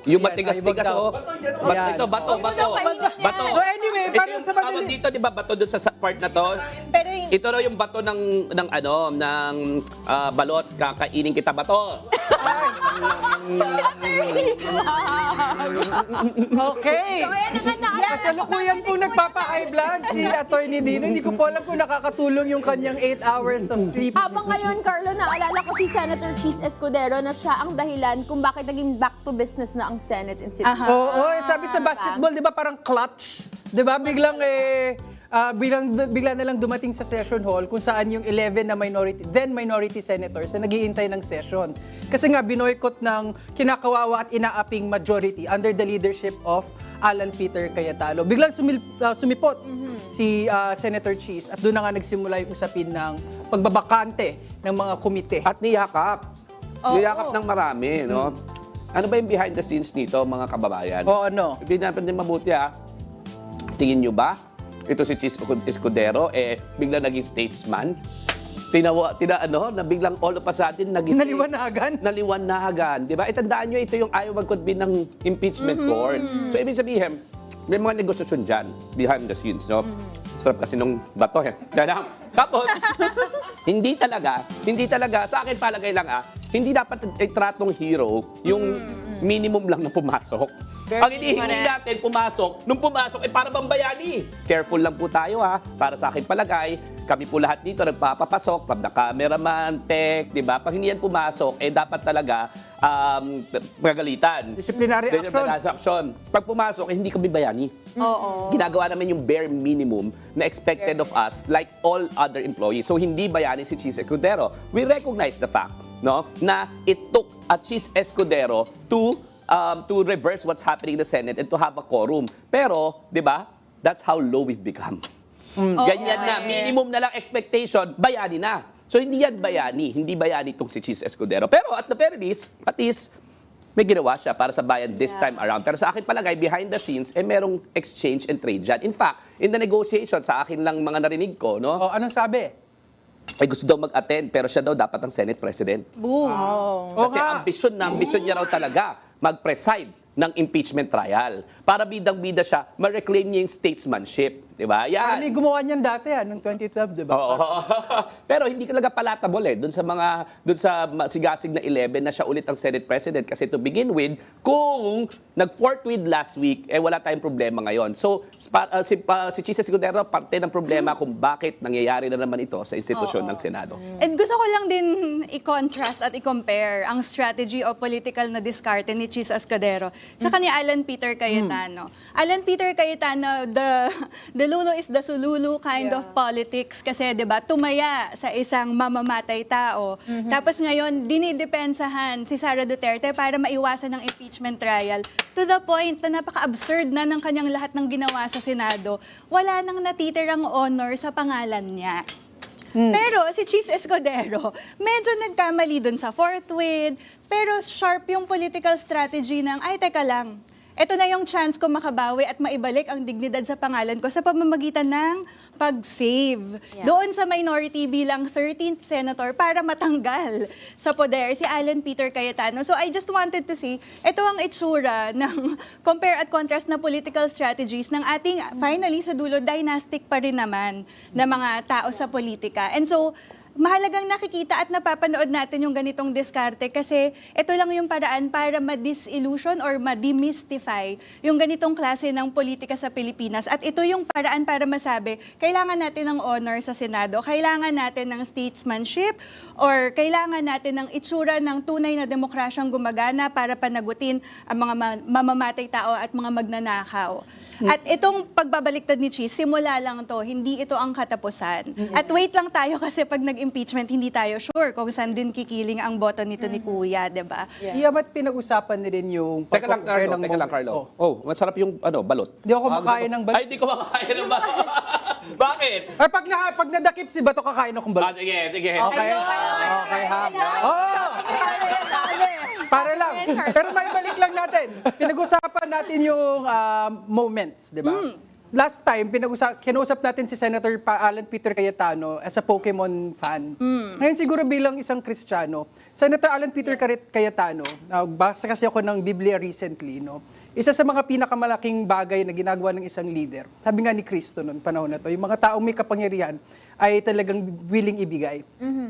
Yung matigas-tigas,
Yan,
oh.
Yan.
Bato.
So anyway,
Ito
parang
yung
sa
tawag
madali.
dito, di ba, bato dun sa part na to?
Pero yung
Ito raw yung bato ng balot. Kakainin kita bato.
Okay. Kasalukuyan po nagpapa-high blood si Atty. Dino. Hindi ko po alam kung nakakatulong yung kanyang 8 hours of sleep.
Habang ngayon, Carlo, naalala ko si Senator Cheese Escudero na siya ang dahilan kung bakit naging back to business na ang Senate Institute.
Oo, sabi sa basketball, di ba parang clutch? Di ba biglang bigla na lang dumating sa session hall kung saan yung 11 na minority senators na naghihintay ng session. Kasi nga binoykot ng kinakawawa at inaaping majority under the leadership of Alan Peter Cayetano. Biglang sumipot si Senator Cheese at doon na nga nagsimula yung usapin ng pagbabakante ng mga komite.
At niyakap. Niyakap ng marami, no? Ano ba yung behind the scenes nito, mga kababayan?
O ano?
Hindi natin din mabuti, ha? Tingin nyo ba? Ito si Cheese Escudero, biglang naging statesman. Na biglang all of a sudden naging... Naliwanagan. Di ba? Tandaan nyo, ito yung ayaw mag-convene ng impeachment court. So, ibig sabihin, may mga negosasyon dyan, behind the scenes, no? Sarap kasi nung bato, Tapos, hindi talaga, sa akin palagay lang, hindi dapat itratong hero yung minimum lang na pumasok. Ang hindi natin pumasok, nung pumasok, para bang bayani. Careful lang po tayo, Para sa akin palagay, kami po lahat dito nagpapapasok, from the cameraman, tech, di ba? Pag hindi yan pumasok, dapat talaga pagalitan.
Disciplinary
action. Pag pumasok, hindi kami bayani.
Oo.
Ginagawa namin yung bare minimum na expected of us like all other employees. So, hindi bayani si Cheese Escudero. We recognize the fact, no, na it took a Cheese Escudero to reverse what's happening in the Senate and to have a quorum. Pero, di ba, that's how low we've become. Ganyan na, minimum na lang expectation, bayani na. So, hindi yan bayani. Hindi bayani itong si Cheese Escudero. Pero, at the very least, at least, may ginawa siya para sa bayan this time around. Pero sa akin palagay, behind the scenes, merong exchange and trade dyan. In fact, in the negotiation, sa akin lang mga narinig ko, no?
O, anong sabi?
Gusto daw mag-attend, pero siya daw dapat ang Senate President.
boom.
Kasi ambisyon niya raw talaga mag-preside ng impeachment trial. Para bidang-bida siya, ma-reclaim niya yung statesmanship. Di ba? Yan.
Ano gumawa niyan dati, noong 2012, di ba?
Oo. Pero hindi talaga palatable doon sa sigasig na 11 na siya ulit ang Senate President. Kasi to begin with, kung nag-fourth with last week, wala tayong problema ngayon. So, si Cheese Escudero, parte ng problema kung bakit nangyayari na naman ito sa institusyon ng Senado.
And gusto ko lang din i-contrast at i-compare ang strategy o political na diskarte ni Cheese Escudero tsaka ni Alan Peter Cayetano. Alan Peter Cayetano, the lulu is the sululu kind of politics kasi 'di ba tumaya sa isang mamamatay tao. Tapos ngayon dinidepensahan si Sara Duterte para maiwasan ng impeachment trial to the point na napaka-absurd na ng kanyang lahat ng ginawa sa Senado. Wala nang natitirang honor sa pangalan niya. Pero si Cheese Escudero, medyo nagkamali dun sa fourth with, pero sharp yung political strategy ng, ay teka lang, ito na yung chance ko makabawi at maibalik ang dignidad sa pangalan ko sa pamamagitan ng pag-save.
Yeah.
Doon sa minority bilang 13th senator para matanggal sa poder si Alan Peter Cayetano. So I just wanted to see, ito ang itsura ng compare at contrast na political strategies ng ating, finally sa dulo, dynastic pa rin naman na mga tao sa politika. And so, mahalagang nakikita at napapanood natin yung ganitong diskarte kasi ito lang yung paraan para ma-disillusion or ma-demystify yung ganitong klase ng politika sa Pilipinas. At ito yung paraan para masabi, kailangan natin ng honor sa Senado, kailangan natin ng statesmanship, or kailangan natin ng itsura ng tunay na demokrasyang gumagana para panagutin ang mga mamamatay tao at mga magnanakaw. At itong pagbabaliktad ni Cheese, simula lang to, hindi ito ang katapusan. At wait lang tayo kasi pag nag-impeachment, hindi tayo sure kung saan din kikiling ang boto nito ni Kuya, di ba?
Yeah, ba't pinag-usapan na rin yung
Teka lang,
pag-compare
Carlo.
ng
Teka lang, Carlo. Oh, masarap yung balot.
Hindi ako
gusto
makain
ko-
ng balot.
Ay, hindi ko makain ng balot. Bakit?
Ay, pag nadakip si Bato, kakain akong balot.
Sige, sige.
Okay? Okay, ha? Oh! Para lang. Pero may balik lang natin. Pinag-usapan natin yung moments, di ba? Last time, kinausap natin si Senator Alan Peter Cayetano as a Pokemon fan. Ngayon siguro bilang isang Kristiyano, Senator Alan Peter Cayetano, basa kasi ako ng Biblia recently, no? Isa sa mga pinakamalaking bagay na ginagawa ng isang leader, sabi nga ni Kristo noon panahon na to, yung mga taong may kapangyarihan ay talagang willing ibigay.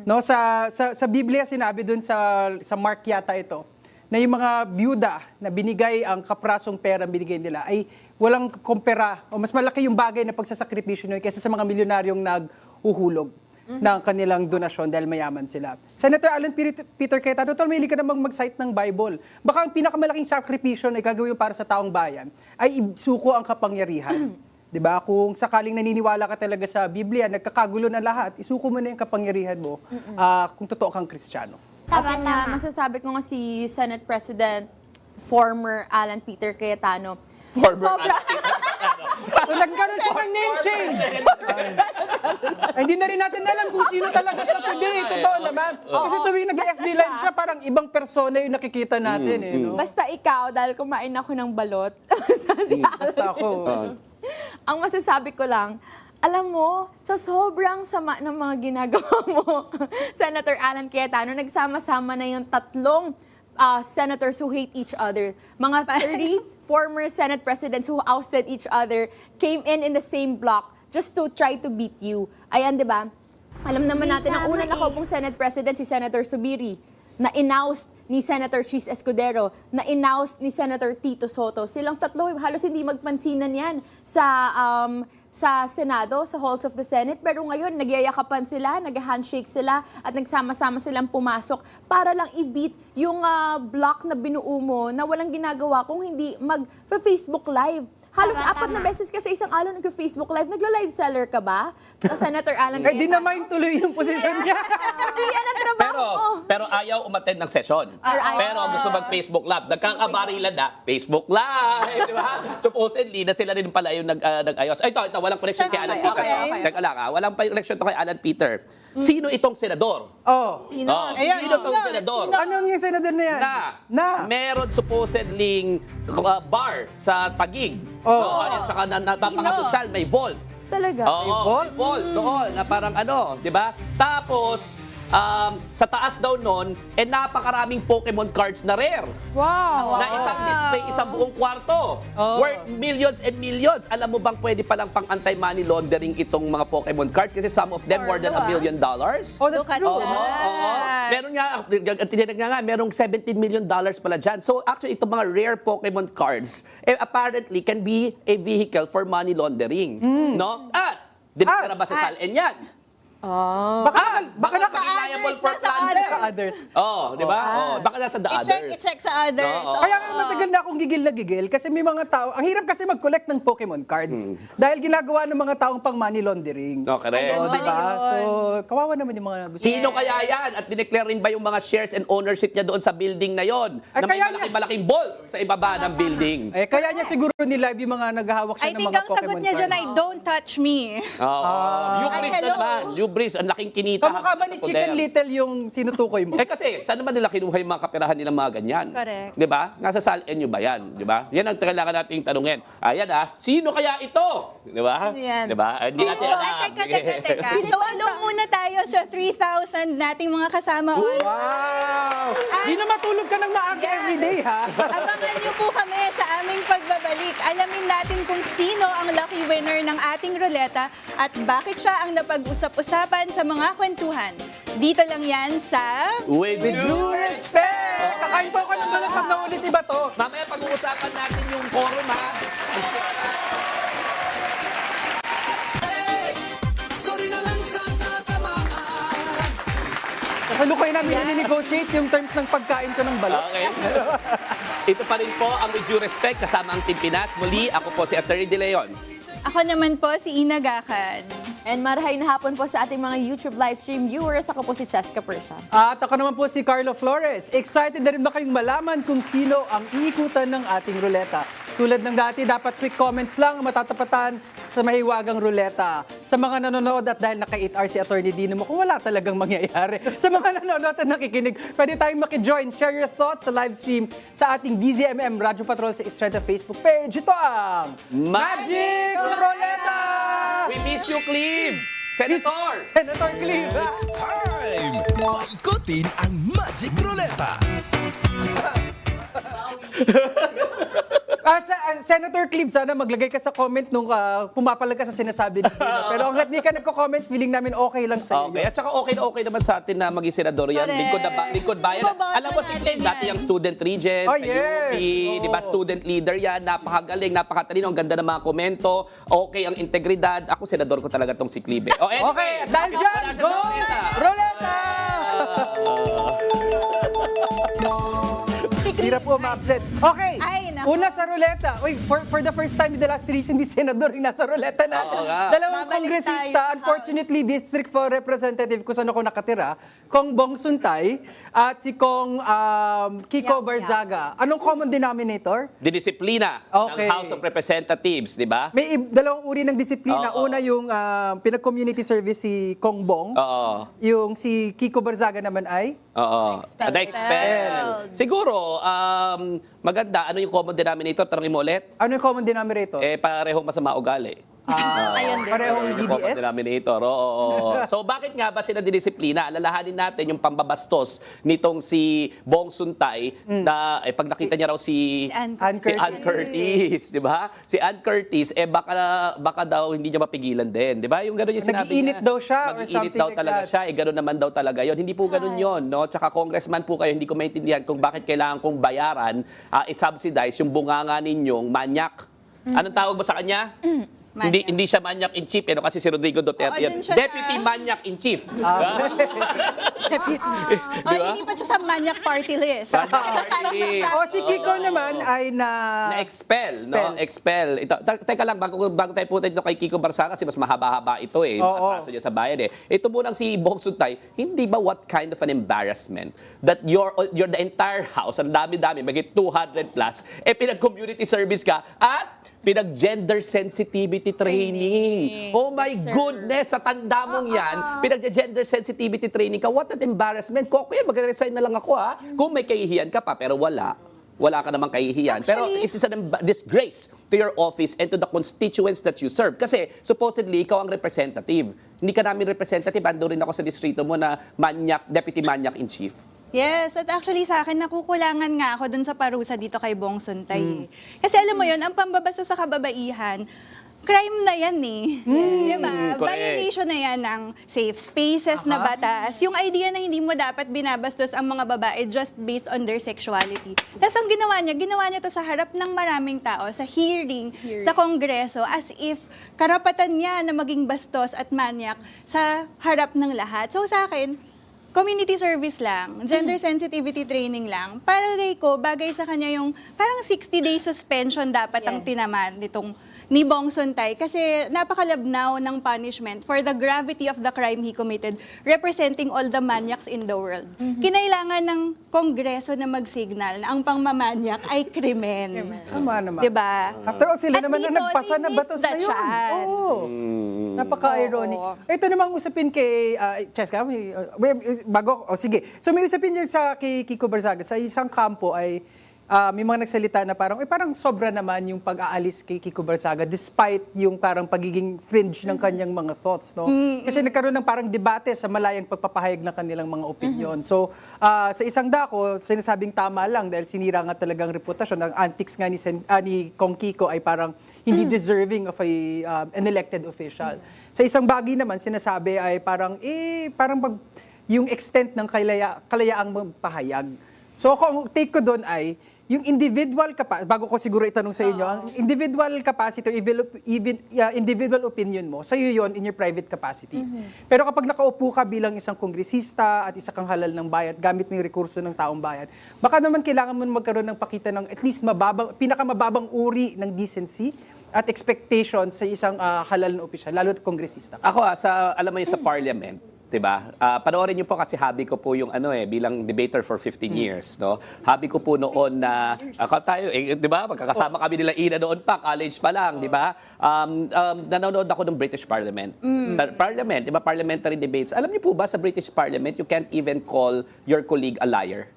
No, sa Biblia sinabi doon sa Mark yata ito, na yung mga byuda na binigay ang kaprasong pera binigay nila ay walang kumpara o mas malaki yung bagay na pagsasakripisyo nila kaysa sa mga milyonaryong nag-uhulog ng kanilang donasyon dahil mayaman sila. Senator Alan Peter Cayetano, tol, may ka namang mag-cite ng Bible. Baka ang pinakamalaking sakripisyo na gagawin para sa taong bayan ay isuko ang kapangyarihan. 'Di ba? Kung sakaling naniniwala ka talaga sa Biblia, nagkakagulo na lahat, isuko mo na yung kapangyarihan mo kung totoo kang Kristiyano.
At masasabi ko nga si Senate President, former Alan Peter Cayetano.
So nagkaroon siya ng name change. Ay, hindi na rin natin alam kung sino talaga siya today. Totoo naman. Kasi tuwing nag-FB live siya, parang ibang persona yung nakikita natin. No?
Basta ikaw, dahil kumain ako ng balot, si
Basta
Alan.
ako.
Ang masasabi ko lang, alam mo, sa sobrang sama ng mga ginagawa mo, Senator Alan Cayetano, nagsama-sama na yung tatlong senators who hate each other. Mga 30 former Senate presidents who ousted each other came in the same block just to try to beat you. Ayan, di ba? Alam naman natin, ang unang nakaupong Senate President, si Senator Subiri, na in-oust ni Senator Cheese Escudero, na in-oust ni Senator Tito Soto. Silang tatlo, halos hindi magpansinan yan sa Senado, sa halls of the Senate. Pero ngayon, nagyayakapan sila, nag-handshake sila, at nagsama-sama silang pumasok para lang i-beat yung block na binuo mo na walang ginagawa kung hindi mag-Facebook Live. Halos 4 na beses kasi isang araw nag-Facebook Live. Nagla-live seller ka ba? Senator Alan
Eh, di naman tuloy yung posisyon niya.
Hindi yan ang trabaho mo.
Pero ayaw umattend ng session. Pero gusto mag-Facebook Live. Nagkakabarilan na, Facebook Live, di ba? Supposedly, na sila rin pala yung nag-ayos. Ay, ito, walang connection kay Alan Peter. Teka lang, walang connection to kay Alan Peter. Sino itong senador?
Sino?
Sino itong senador?
Anong yung senador na yan?
Meron supposedly bar sa Taguig. At saka napaka-social, may vault.
Talaga?
Oo, vault doon, na parang di ba? Tapos, sa taas daw nun, napakaraming Pokemon cards na rare.
Wow!
Na isang display, isang buong kwarto. Worth millions and millions. Alam mo bang pwede palang pang anti-money laundering itong mga Pokemon cards? Kasi some of them more than $1 million.
Oh, that's true.
Meron nga, merong $17 million pala dyan. So actually, itong mga rare Pokemon cards, apparently can be a vehicle for money laundering. No? At, dinitira ba sa SALN yan? Baka nasa liable for plunder.
Others.
Di ba? Baka nasa the others.
I-check sa others.
Kaya nga matagal na akong gigil na gigil kasi may mga tao, ang hirap kasi mag-collect ng Pokemon cards dahil ginagawa ng mga taong pang money laundering.
Correct.
Diba? So, kawawa naman yung mga gusto.
Sino kaya yan? At dineclare rin ba yung mga shares and ownership niya doon sa building na yon?
Ay,
Na may
kaya niya-
malaking vault sa ibaba ng building.
Kaya niya siguro nilive yung mga naghahawak siya
I
ng
think
mga
ang sagot
Pokemon
niya dyan
cards.
ay, don't touch me.
You Chris na naman. You Breeze, ang laking kinita.
Kamukha ba ni Chicken Little yung sinutukoy mo?
Eh kasi, saan naman nila kinuha yung mga kaperahan nilang mga ganyan?
Correct.
Di ba? Nasa SALN ba yan? Di ba? Yan ang kailangan nating tanungin. Ayan sino kaya ito? Di ba?
Sino yan?
Di ba? Hindi natin alam.
Teka. So, along muna tayo sa 3,000 nating mga kasama.
Wow! Di na matulog ka ng maaga everyday, ha?
Abangan niyo po kami sa aming pagbabalik. Alamin natin kung sino ang lucky winner ng ating ruleta at bakit siya ang napag-usap-usapan sa mga kwentuhan. Dito lang yan sa...
With
Due respect! Kakain po ako ng mga pag nauli si Bato.
Mamaya pag-uusapan natin yung quorum, ha?
Kasalukuyan namin i-negotiate yung terms ng pagkain ko ng balot.
Okay. Ito pa rin po ang With Due Respect kasama ang Team Pinas. Muli, ako po si Atty. De Leon.
Ako naman po si Ina Gacan.
And marahay na hapon po sa ating mga YouTube live stream viewers. Ako po si Cheska Persha.
At ako naman po si Carlo Flores. Excited na rin ba kayong malaman kung sino ang iikutan ng ating ruleta? Tulad ng dati, dapat quick comments lang ang matatapatan sa mahiwagang ruleta. Sa mga nanonood at dahil naka-8 hours si Atty. Dino mo, kung wala talagang mangyayari. Sa mga nanonood at nakikinig, pwede tayong makijoin. Share your thoughts sa live stream sa ating DZMM Radyo Patrol sa Estrella Facebook page. Ito ang Magic Ruleta!
We miss you, Cleve! Senator!
Senator Cleve!
It's time! Paikutin ang Magic Ruleta.
Senator Cleve, sana maglagay ka sa comment nung pumapalag ka sa sinasabi ni Dino. Pero hanggat di ka nagko-comment, feeling namin okay lang sa'yo.
Okay, at saka okay na okay naman sa atin na maging senador yan.
Correct.
Lingkod bayan.
Iboboto
Alam mo si
natin
Cleve, dati
yan.
yung student regent,
Oh,
sa
yes.
UP,
Oo.
di ba, student leader yan, napakagaling, napakatalino, ang ganda ng mga komento, okay ang integridad. Ako, senador ko talaga tong si Cleve. Oh, anyway,
Okay, dahil
wala
dyan,
sa
go!
ruleta.
Ruleta! Hirap po ma-upset. Okay,
Ay, naku.
una sa ruleta. Uy, for the first time in the last 3 years, hindi senador yung nasa ruleta natin.
Oo nga.
Dalawang
Babalik
kongresista,
tayo.
unfortunately, District 4 Representative kung saan ako nakatira, Kong Bong Suntay at si Kong Kiko Barzaga. Anong common denominator?
Didisiplina
Okay.
ng House of Representatives, di ba?
May dalawang uri ng disiplina.
Oo.
Una yung pinag-community service si Kong Bong.
Oo.
Yung si Kiko Barzaga naman ay?
Oo.
Expelled.
Na-expel. Siguro, maganda. Ano yung common denominator? Tanongin mo ulit.
Ano yung common denominator?
Parehong masama ugali.
Ayun din.
Parehong
Yung common
DDS?
denominator. Oo. So, bakit nga ba sila didisiplina? Alalahanin natin yung pambabastos nitong si Bong Suntay na pag nakita niya raw si
Ann
Ann Curtis, di ba? Si Ann Curtis, baka daw hindi niya mapigilan din. Di ba? Yung gano'n yung sinabi
Nag-iinit
niya.
daw siya or
Mag-iinit
something
daw
like
talaga
that.
siya. Gano'n naman daw talaga yon. Hindi po gano'n yon, no? Tsaka congressman po kayo, hindi ko maintindihan kung bakit kailangan kong bayaran, i-subsidize yung bunganga ninyong manyak. Anong tawag mo sa kanya? Hindi siya manyak in chief, kasi si Rodrigo Duterte
Oo,
yan.
dun siya
Deputy
sa-
manyak in chief.
Hindi pa siya sa Manyak Party List.
O si Kiko naman ay
Na-expel, no? Expel. Ito, teka lang, bago tayo punta dito kay Kiko Barsaga, kasi mas mahaba-haba ito
Oo.
Atraso niya sa bayan Ito munang si Bong Suntay, hindi ba what kind of an embarrassment that you're the entire house, ang dami-dami, magiging 200 plus, pinag-community service ka at pinag-gender sensitivity training. Oh my
Yes, sir.
goodness, sa tanda mong yan, pinag-gender sensitivity training ka. What an embarrassment. Koko yan, mag-resign na lang ako ha. Kung may kahihiyan ka pa, pero wala ka namang kahihiyan. Pero
Actually-
it is a disgrace to your office and to the constituents that you serve. Kasi supposedly, ikaw ang representative. Hindi ka namin representative, ando rin ako sa distrito mo na deputy manyak in chief.
Yes, at actually sa akin, nakukulangan nga ako dun sa parusa dito kay Bong Suntay. Kasi alam mo yun, ang pambabasto sa kababaihan, crime na yan Diba?
correct.
Violation na yan ng safe spaces na batas. Yung idea na hindi mo dapat binabastos ang mga babae just based on their sexuality. Tapos ang ginawa niya to sa harap ng maraming tao, sa hearing, sa Kongreso, as if karapatan niya na maging bastos at manyak sa harap ng lahat. So sa akin, community service lang, gender sensitivity training lang. Para kay ko, bagay sa kanya yung parang 60-day suspension dapat ang
Yes.
tinaman ni Bong Suntay kasi napakalabnaw ng punishment for the gravity of the crime he committed, representing all the maniacs in the world. Kinailangan ng Kongreso na mag-signal na ang pangmamanyak ay krimen.
Tama naman.
Diba?
After all, sila
At
naman ang
Nico,
nagpasa
they
ng
missed
batas
the
na yun.
chance.
Oo. Napaka-ironic.
Oo.
Ito namang usapin kay Cheska, sige. So may usapin din sa kay Kiko Barzaga. Sa isang kampo ay may mga nagsalita na parang sobra naman yung pag-aalis kay Kiko Barzaga despite yung parang pagiging fringe ng kanyang mga thoughts, no? Kasi nagkaroon ng parang debate sa malayang pagpapahayag ng kanilang mga opinion. So, sa isang dako, sinasabing tama lang dahil sinira nga talagang reputasyon. Ang antics nga ni Kong Kiko ay parang hindi deserving of an elected official. Sa isang bagay naman, sinasabi ay parang yung extent ng kalayaang magpahayag. So, kung take ko doon ay, yung individual capacity, bago ko siguro itanong sa inyo, ang individual capacity, even individual opinion mo, sa'yo yun in your private capacity. Pero kapag nakaupo ka bilang isang kongresista at isa kang halal ng bayan, gamit mo yung rekurso ng taong bayan, baka naman kailangan mo magkaroon ng pakita ng at least pinakamababang uri ng decency at expectation sa isang halal na opisyal, lalo at kongresista.
Ako alam mo yung sa parliament, 'di ba? Panoorin niyo po kasi hobby ko po yung bilang debater for 15 years, no? Hobby ko po noon na tayo 'di ba? Magkakasama kami nila Ina noon pa, college pa lang, 'di ba? Nanonood ako ng British Parliament. Parliament, 'di ba? Parliamentary debates. Alam niyo po ba sa British Parliament, you can't even call your colleague a liar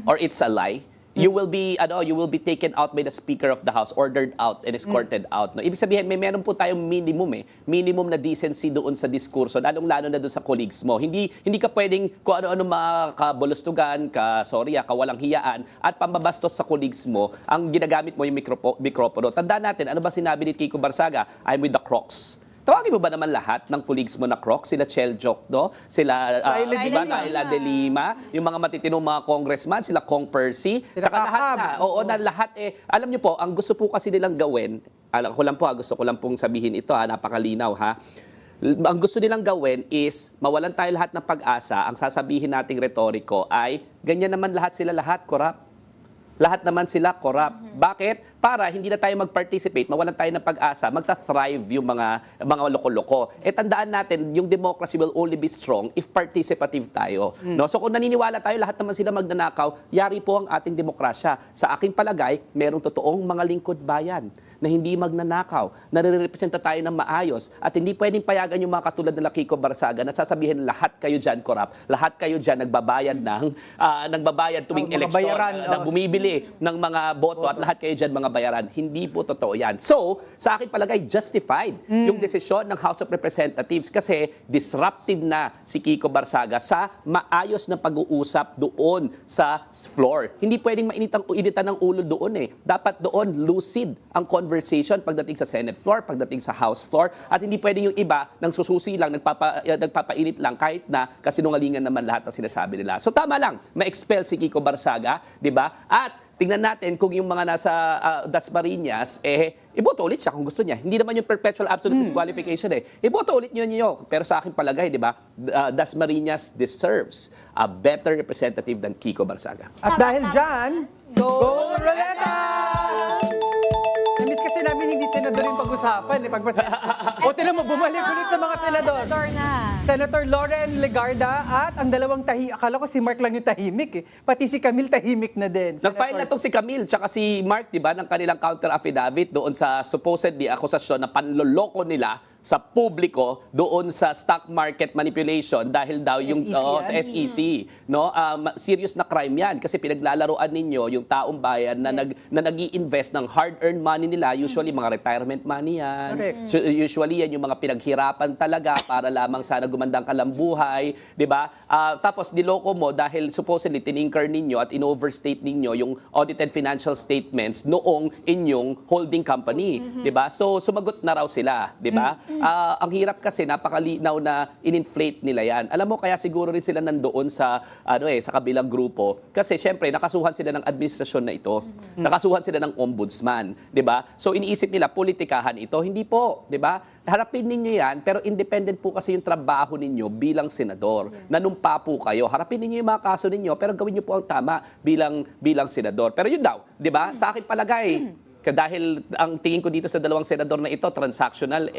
or it's a lie. You will be taken out by the Speaker of the House, ordered out and escorted out. No? Ibig sabihin, meron po tayong minimum na decency doon sa diskurso, lalong-lalo na doon sa colleagues mo. Hindi ka pwedeng kung ano-ano makabulustugan, kawalang hiyaan, at pambabastos sa colleagues mo, ang ginagamit mo yung mikropono. Tandaan natin, ano ba sinabi ni Kiko Barzaga? I'm with the Crocs. Tawagin mo ba naman lahat ng colleagues mo na Crocs? Sila Chel Jokdo, sila Laila de Lima, yung mga matitinong mga congressman, sila Kong Percy, saka lahat na. Na lahat alam niyo po, ang gusto po kasi nilang gawin, gusto ko lang pong sabihin ito napakalinaw Ang gusto nilang gawin is mawalan tayo lahat ng pag-asa. Ang sasabihin nating retoriko ay ganyan naman sila lahat corrupt. Lahat naman sila corrupt. Bakit? Para hindi na tayo mag-participate, mawalan tayo ng pag-asa, magta-thrive yung mga loko-loko. Tandaan natin, yung democracy will only be strong if participative tayo. No? So kung naniniwala tayo, lahat naman sila magnanakaw, yari po ang ating demokrasya. Sa aking palagay, merong totoong mga lingkod bayan na hindi magnanakaw, na nare-representa tayo ng maayos, at hindi pwedeng payagan yung mga katulad nila Kiko Barzaga na sasabihin lahat kayo dyan corrupt, lahat kayo dyan nagbabayad tuwing eleksyon, na bumibili ng mga boto at lahat kayo dyan mga bayaran. Hindi po totoo yan. So, sa akin palagay, justified yung desisyon ng House of Representatives kasi disruptive na si Kiko Barzaga sa maayos na pag-uusap doon sa floor. Hindi pwedeng initan ng ulo doon Dapat doon lucid ang conversation pagdating sa Senate floor, pagdating sa House floor, at hindi pwedeng yung iba nang sususi lang, nagpapainit lang kahit na kasinungalingan naman lahat ng sinasabi nila. So tama lang, ma-expel si Kiko Barzaga, 'di ba? At tingnan natin kung yung mga nasa Dasmariñas, iboto ulit siya kung gusto niya. Hindi naman yung perpetual absolute disqualification Iboto ulit niyo. Pero sa akin palagay, 'di ba? Dasmariñas deserves a better representative than Kiko Barzaga.
At dahil dyan, go Roleta! Namiss kasi namin hindi senador yung pag-usapan. O tinan mo, bumalik ulit sa mga senador. Senator Loren Legarda at ang dalawang akala ko si Mark lang yung tahimik Pati si Camille tahimik na din.
Nag-file na itong si Camille tsaka si Mark, di ba, ng kanilang counter affidavit doon sa supposedly akusasyon na panloloko nila sa publiko doon sa stock market manipulation dahil daw yung sa SEC, no? Serious na crime 'yan kasi pinaglalaroan ninyo yung taong bayan na nag-i-invest ng hard-earned money nila, usually mga retirement money 'yan. Usually yan yung mga pinaghirapan talaga para lamang sana gumandang kalambuhay, 'di ba? Tapos niloko mo dahil supposedly tiningker ninyo at in-overstate ninyo yung audited financial statements noong inyong holding company, 'di ba? So sumagot na raw sila, 'di ba? Ang hirap kasi napakalinaw na in-inflate nila yan. Alam mo, kaya siguro rin sila nandoon sa sa kabilang grupo kasi syempre nakasuhan sila ng administrasyon na ito. Nakasuhan sila ng ombudsman, 'di ba? So iniisip nila politikahan ito. Hindi po, 'di ba? Harapin ninyo yan, pero independent po kasi yung trabaho ninyo bilang senador. Nanumpa po kayo. Harapin ninyo yung mga kaso ninyo, pero gawin niyo po ang tama bilang senador. Pero yun daw, 'di ba? Sa akin palagay, Dahil ang tingin ko dito sa dalawang senador na ito, transactional,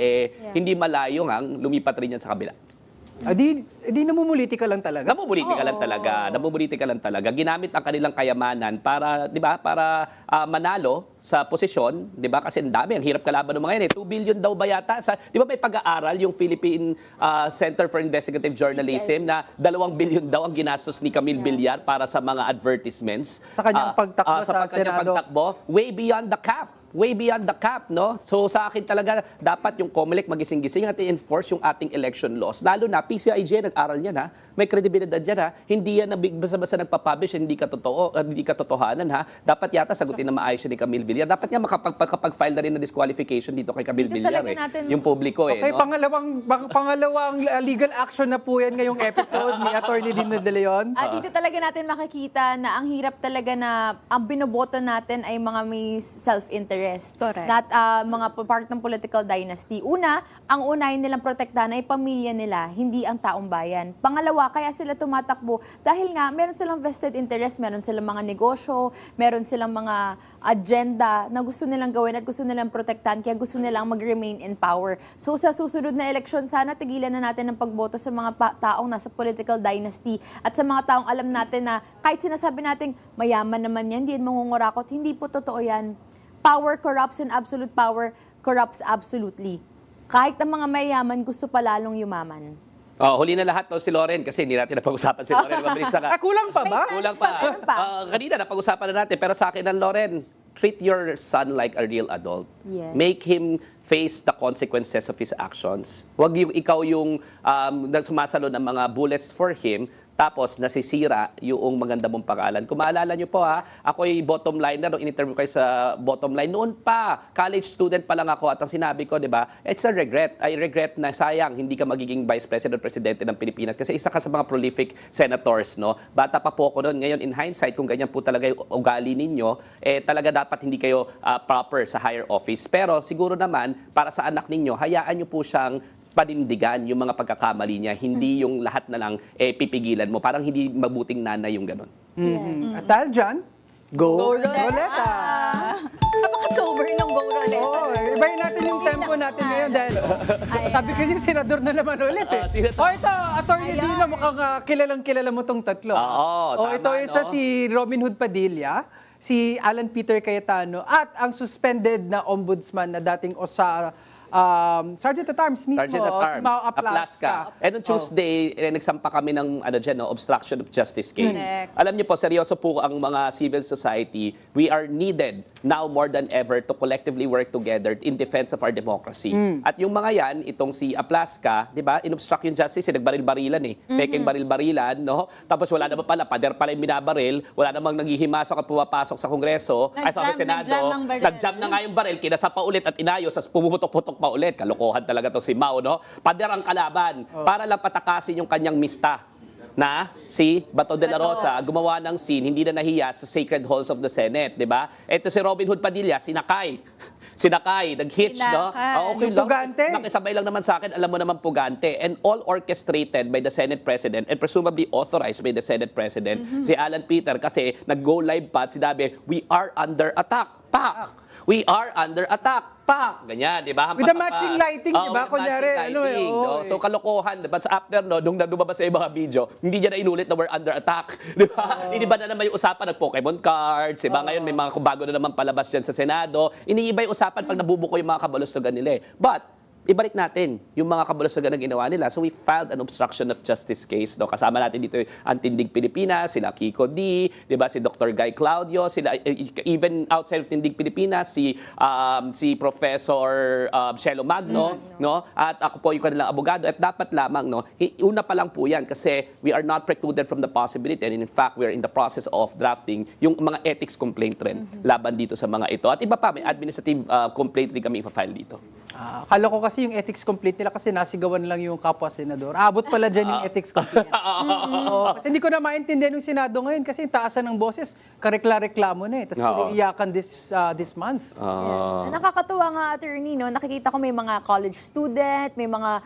hindi malayo ang lumipat rin yan sa kabila.
Di namumuliti ka lang talaga.
Namumuliti ka lang talaga. Namumuliti ka lang talaga. Ginamit ang kanilang kayamanan para, 'di ba, para manalo sa posisyon, 'di ba? Kasi ang dami, ang hirap kalaban ng mga yan. 2 billion daw ba yata? 'Di ba may pag-aaral yung Philippine Center for Investigative Journalism na 2 billion daw ang ginastos ni Camille Villar para sa mga advertisements.
Sa kanyang pagtakbo sa
kanyang
Senado.
pagtakbo, way beyond the cap. Way beyond the cap, no? So sa akin talaga, dapat yung COMELEC magising-gising at i-enforce yung ating election laws. Lalo na, PCIJ nag-aral yan, ha? May kredibilidad yan, ha? Hindi yan basta-basta nagpapublish, hindi katotohanan, ha? Dapat yata sagutin na maayos yan ni Camille Villar. Dapat nga makapag-file na rin na disqualification dito kay Camille
Dito
Villar,
talaga natin-
Yung publiko,
Okay,
no?
pangalawang legal action na po yan ngayong episode ni Attorney Dino De Leon.
Dito talaga natin makikita na ang hirap talaga na ang binoboto natin ay mga may self-interest.
Correct.
Not mga part ng political dynasty. Una, ang unahin nilang protektahan ay pamilya nila, hindi ang taong bayan. Pangalawa, kaya sila tumatakbo dahil nga meron silang vested interest, meron silang mga negosyo, meron silang mga agenda na gusto nilang gawin at gusto nilang protektahan, kaya gusto nilang mag-remain in power. So sa susunod na eleksyon, sana tigilan na natin ang pagboto sa mga taong nasa political dynasty at sa mga taong alam natin na kahit sinasabi natin mayaman naman yan, hindi yan mangungurakot, hindi po totoo yan. Power corrupts and absolute power corrupts absolutely. Kahit ang mga mayaman gusto pa lalong yumaman.
Huli na lahat, no, si Loren, kasi hindi natin napag-usapan si Loren. Mabilis na ka.
Kulang pa ba?
Kulang pa.
Meron pa.
Kanina, napag-usapan na natin. Pero sa akin, Loren, treat your son like a real adult.
Yes.
Make him face the consequences of his actions. Huwag yung ikaw yung sumasalo ng mga bullets for him, tapos nasisira yung maganda mong pangalan. Kung maalala nyo po, ako'y bottom liner, nung in-interview kayo sa bottom line, noon pa, college student pa lang ako, at ang sinabi ko, di ba, it's a regret. I regret na sayang, hindi ka magiging vice president o presidente ng Pilipinas kasi isa ka sa mga prolific senators, no? Bata pa po ako noon. Ngayon, in hindsight, kung ganyan po talaga yung ugali ninyo, talaga dapat hindi kayo proper sa higher office. Pero siguro naman, para sa anak ninyo, hayaan nyo po siyang panindigan yung mga pagkakamali niya, hindi yung lahat na lang pipigilan mo. Parang hindi mabuting nanay yung ganun.
At dahil dyan, go
Roleta!
Roleta!
Napaka-sober ng Go Roleta.
Oo, ibayin natin yung tempo natin ngayon dahil sabi ko yung senador na naman ulit eh.
Senador.
Ito, Attorney Dino, mukhang kilalang-kilala mo tong tatlo.
Oo,
Ito
tama,
isa
no?
si Robin Hood Padilla, si Alan Peter Cayetano, at ang suspended na ombudsman na dating Sergeant at Arms mismo,
Sergeant at
si
Arms,
Mao Aplasca.
And on Tuesday, nagsampa kami ng obstruction of justice case.
Correct.
Alam niyo po, seryoso po ang mga civil society. We are needed now more than ever to collectively work together in defense of our democracy. At yung mga yan, itong si Aplasca, di ba, in-obstruct yung justice, nagbaril-barilan peking baril-barilan, no? Tapos wala naman pala, pader pala yung binabaril, wala namang naghihimasok at pumapasok sa Kongreso, ay sa Senado.
Nag-jam ang baril.
Nag-jam na nga yung baril, kinasa pa ulit at inayos, at pumuputok-putok pa ulit. Kalokohan talaga to si Mao, no? Pader ang kalaban para lang patakasin yung kanyang mista na si Bato de la Rosa gumawa ng scene, hindi na nahiya sa sacred halls of the Senate, di ba? Ito si Robin Hood Padilla, sinakay, nag-hitch, no?
Sinakay.
Okay
Yung
lang.
pugante.
Nakisabay lang naman sa akin, alam mo naman pugante. And all orchestrated by the Senate President and presumably authorized by the Senate President, si Alan Peter, kasi nag-go live pa at sinabi, we are under attack. Pak! We are under attack. Pak! Ganyan, di ba?
With the matching lighting, di ba?
with the
Kunyari,
matching lighting, no? So, kalokohan. But sa after, no, nung lumabas sa ibang video, hindi niya na inulit na we're under attack. Di ba? Iniba na naman yung usapan ng Pokemon cards. Di ba? Ngayon, may mga bago na naman palabas dyan sa Senado. Iniiba yung usapan pag nabubuko yung mga kabalustugan nila. But, ibalik natin yung mga kabalustugan na ginawa nila. So we filed an obstruction of justice case. No? Kasama natin dito ang Tindig Pilipinas, sila Kiko D, di ba, si Dr. Guy Claudio, sila even outside of Tindig Pilipinas, si Professor Shelo Magno, no? At ako po yung kanilang abogado. At dapat lamang, no, una pa lang po yan kasi we are not precluded from the possibility, and in fact, we are in the process of drafting yung mga ethics complaint rin laban dito sa mga ito. At iba pa, may administrative complaint rin kami i-file dito.
Akala ko kasi yung ethics complaint nila kasi nasigawan lang yung kapwa senador. Abot pala dyan yung ethics complaint. Kasi hindi ko na maintindihan yung Senado ngayon kasi yung taasan ng boses, karekla-reklamo na eh. Tapos iyakan this month.
Yes. Nakakatuwa nga attorney, no, nakikita ko may mga college student, may mga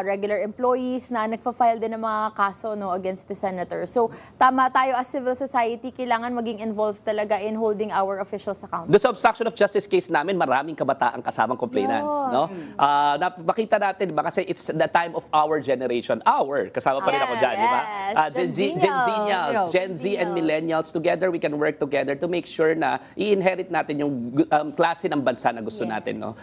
regular employees na nagfa-file din ng mga kaso, no, against the senator. So, tama tayo as civil society, kailangan maging involved talaga in holding our officials accountable.
Doon sa obstruction of justice case namin, maraming kabataan kasamang complainants, no? Nakita natin, di ba, kasi it's the time of our generation. Kasama pa rin ako dyan, di ba? Gen Z and millennials, together we can work together to make sure na i-inherit natin yung klase ng bansa na gusto natin, no?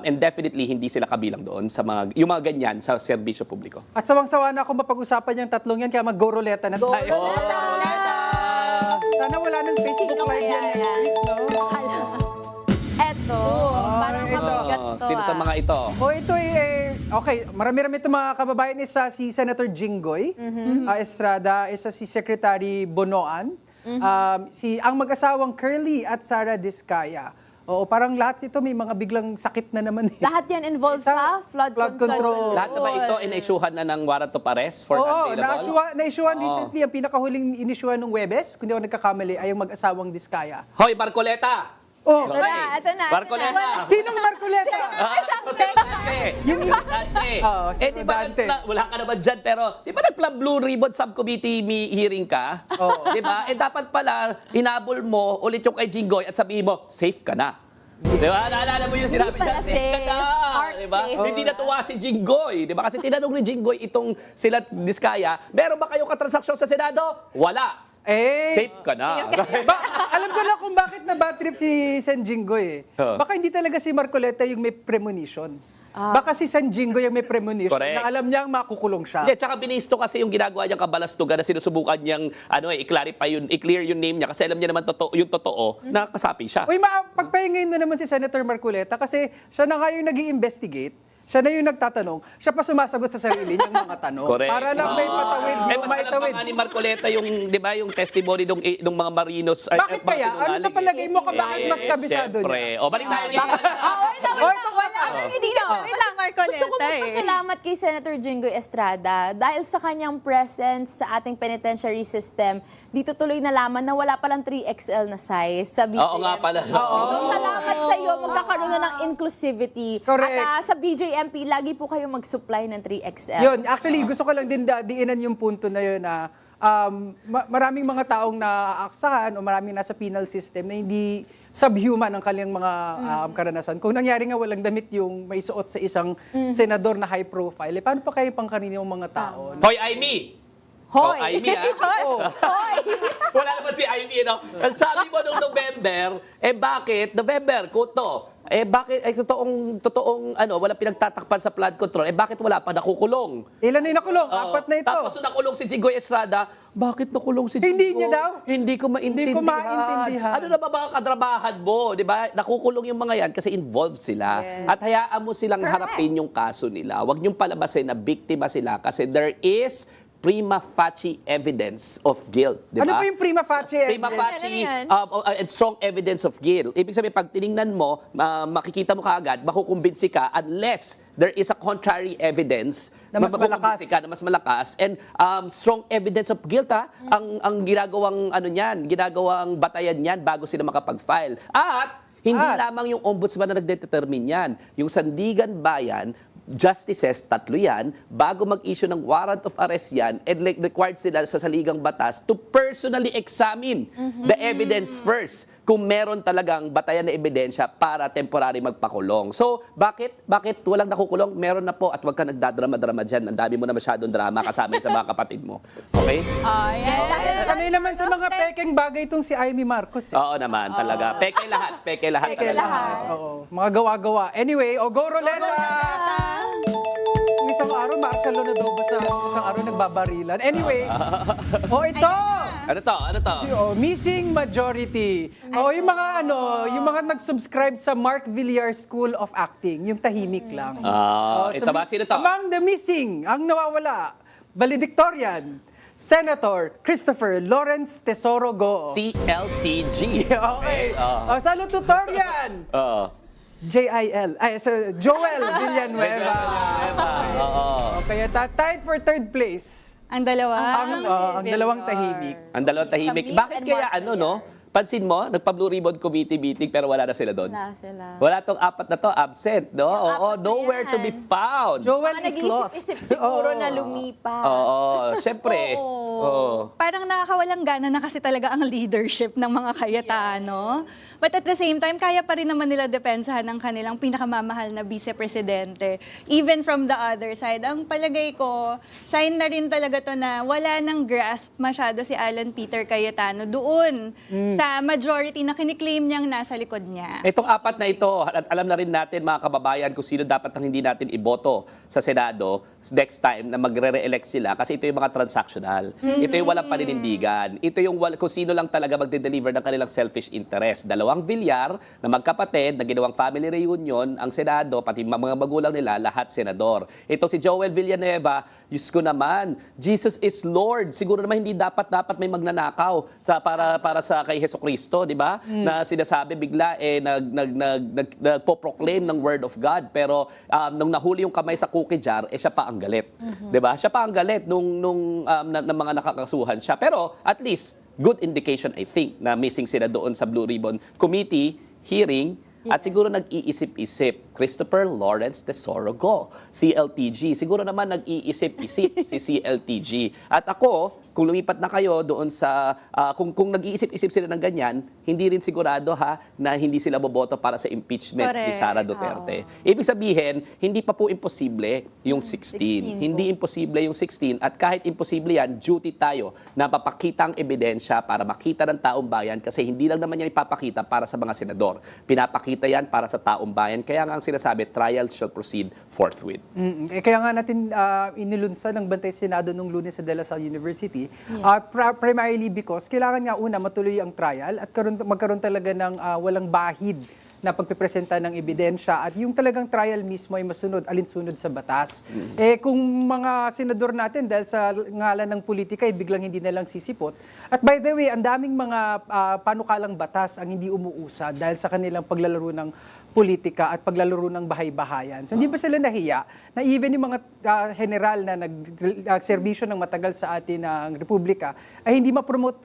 And definitely hindi sila kabilang doon sa yung mga ganyan sa serbisyo publiko.
At sawang-sawa na ako mapag-usapan yung tatlong yan, kaya mag-go-ruleta na tayo. Sana wala ng Facebook Live yan next week, no?
Eto, parang mabigat to.
Sino itong mga ito?
Ito okay, marami-rami itong mga kababayan. Isa si Senator Jinggoy Estrada, isa si Secretary Bonoan, ang mag-asawang Curly at Sara Diskaya. Oo, parang lahat ito may mga biglang sakit na naman.
Lahat yan involved sa flood control.
Lahat na ba ito in-issuehan na ng warrant of arrest for unbailable?
Na-issuehan recently. Ang pinakahuling in-issuehan ng Webes, kung di ako nagkakamali, ay yung mag-asawang Diskaya.
Hoy, Marcoleta!
Ito na.
Marcoleta!
Sinong Marcoleta?
Yung Dante. Di ba, wala ka naman dyan, pero di ba nagpa-Blue Ribbon Subcommittee hearing ka? Di ba? Dapat pala, hinabol mo ulit yung kay Jinggoy at sabihin mo, safe ka na. Di ba? Naalala mo yung sinabi niya, safe ka na. Di ba? Hindi natuwa si Jinggoy. Di ba? Kasi tinanong ni Jinggoy itong sila Diskaya, meron ba kayong katransaksyon sa Senado? Wala. Safe ka na.
Alam ko na kung bakit na bad trip si Sen Jinggoy. Baka hindi talaga si Marcoleta yung may premonition. Baka si Sen Jinggoy yung may premonition.
Correct.
Na alam niyang makukulong siya.
Hindi, tsaka binisto kasi yung ginagawa niyang kabalastugan na sinusubukan niyang i-clarify i-clear yung name niya kasi alam niya naman yung totoo na kasapi siya.
Uy, pagpahingayin mo naman si Senator Marcoleta kasi siya na nga yung nag-i-investigate. Siya na yung nagtatanong, siya pa sumasagot sa sarili niyang mga tanong.
Correct.
Para lang may patawid, yung
mas alam pa nga ni Marcoleta yung, di ba, yung testimony ng mga marinos.
Bakit kaya? Ano sa palagay mo ka bakit mas kabisado niya?
O, balik tayo dito.
Hindi na. Wait lang, Gusto ko magpasalamat kay Senator Jinggoy Estrada dahil sa kanyang presence sa ating penitentiary system. Dito tuloy nalaman na wala palang 3XL na size sa BJMP.
Oo nga pala.
So, salamat sa iyo. Magkakaroon na ng inclusivity.
Correct.
At sa BJMP, lagi po kayo mag-supply ng 3XL.
Yun, actually, gusto ko lang din diinan yung punto na yun na maraming mga taong naaaksahan o maraming nasa penal system na hindi subhuman ang kanilang mga karanasan. Kung nangyari nga walang damit yung may suot sa isang senador na high profile, paano pa kayo pang kaninong mga tao?
Hoy, Aimee!
Hoy!
Aimee,
Hoy!
Wala naman si Aimee, no? Ang sabi mo nung November, bakit? November, kuto. Bakit, totoong, wala pinagtatakpan sa flood control, bakit wala pa nakukulong?
Ilan na yung nakulong? 4 na ito.
Tapos nakulong si Jinggoy Estrada, bakit nakulong si Jinggoy?
Hindi niya daw.
Hindi ko maintindihan. Ano na ba mga kadrabahan mo? Di ba? Nakukulong yung mga yan kasi involved sila.
Yes.
At hayaan mo silang harapin yung kaso nila. Huwag niyong palabasin na biktima sila kasi there is prima facie evidence of guilt, di ba?
Ano po yung prima facie evidence?
Prima facie
Ano yan?
and strong evidence of guilt. Ibig sabihin, pag tiningnan mo, makikita mo kaagad, makukumbinsi ka unless there is a contrary evidence
Na mas
makukumbinsi ka na mas malakas. And strong evidence of guilt, ang ginagawang ginagawang batayan niyan bago sila makapag-file. At hindi lamang yung ombudsman na nagdetermine yan. Yung Sandigan Bayan, justices, 3 yan, bago mag-issue ng warrant of arrest yan, and required sila sa saligang batas to personally examine the evidence first kung meron talagang batayan na ebidensya para temporary magpakulong. So, bakit walang nakukulong? Meron na po at huwag ka nagdadrama-drama dyan. Ang dami mo na masyadong drama kasama sa mga kapatid mo. Okay?
Sanay naman sa mga pekeng bagay itong si Amy Marcos.
Oo naman, talaga. Peke lahat. Peke lahat.
Oo, mga gawa-gawa. Anyway, go Roleta! Isang araw, Marshall Lonadoba sa isang araw nagbabarilan. Anyway, ito!
Ano to?
Missing majority. Yung mga nag-subscribe sa Mark Villar School of Acting, yung tahimik lang.
Ito ba? Sino to?
Among the missing, ang nawawala, valedictorian, Senator Christopher Lawrence Tesoro Go.
CLTG.
Okay. Salutatorian! JIL. Joel Villanueva. Kaya tied for 3rd place.
Ang dalawa.
Ang dalawang tahimik.
Ang dalawang tahimik.
Samik
Bakit
and
kaya
Mark
Pansin mo, nagpa-Blue Ribbon Committee meeting pero wala na sila doon.
Wala sila.
Wala tong apat na to, absent, no? Oo,
apat na
nowhere to be
yan.
found.
Joel
Mga
is lost.
nag-iisip-isip siguro
Oo.
na lumipat.
Oo, syempre. Oo.
Parang nakakawalang gana na kasi talaga ang leadership ng mga Cayetano. But at the same time, kaya pa rin naman nila depensahan ng kanilang pinakamamahal na vice-presidente. Even from the other side, ang palagay ko, sign na rin talaga to na wala nang grasp masyado si Alan Peter Cayetano doon sa majority na kiniklaim niyang nasa likod niya.
Itong apat na ito, at alam na rin natin mga kababayan kung sino dapat ang hindi natin iboto sa Senado next time na magre-re-elect sila kasi ito yung mga transactional. Ito yung walang paninindigan. Ito yung kung sino lang talaga magde-deliver ng kanilang selfish interest. Dalawang Villar na magkapatid na ginawang family reunion, ang Senado, pati mga magulang nila, lahat senador. Ito si Joel Villanueva, Diyos ko naman, Jesus is Lord. Siguro naman hindi dapat may magnanakaw para sa kay Jesucristo, di ba? Na sinasabi bigla nagpo-proclaim ng word of God pero nung nahuli yung kamay sa cookie jar siya pa ang galit. Di ba? Siya pa ang galit nung na mga nakakasuhan siya. Pero at least good indication I think na missing sila doon sa Blue Ribbon Committee hearing. At siguro nag-iisip-isip, Christopher Lawrence Tesoro CLTG. Siguro naman nag-iisip-isip si CLTG. At ako, kung lumipat na kayo doon sa, kung nag-iisip-isip sila ng ganyan, hindi rin sigurado na hindi sila boboto para sa impeachment ni
Correct.
Sara Duterte. Ibig sabihin, hindi pa po imposible yung 16.
16
Hindi imposible yung 16. At kahit imposible yan, duty tayo na papakita ang ebidensya para makita ng taong bayan kasi hindi lang naman yan ipapakita para sa mga senador. Pinapakita yan para sa taong bayan. Kaya nga ang sinasabi, trial shall proceed forthwith.
Kaya nga natin inilunsa ng Bantay Senado nung Lunes sa De La Salle University, primarily because kailangan nga una matuloy ang trial at magkaroon talaga ng walang bahid na pagpipresenta ng ebidensya at yung talagang trial mismo ay masunod, alinsunod sa batas. Kung mga senador natin dahil sa ngalan ng politika ay biglang hindi na lang sisipot. At by the way, ang daming mga panukalang batas ang hindi umuusad dahil sa kanilang paglalaro ng politika at paglalaro ng bahay-bahayan. So hindi ba sila nahiya na even yung mga general na nagserbisyo ng matagal sa atin ng Republika ay hindi ma-promote?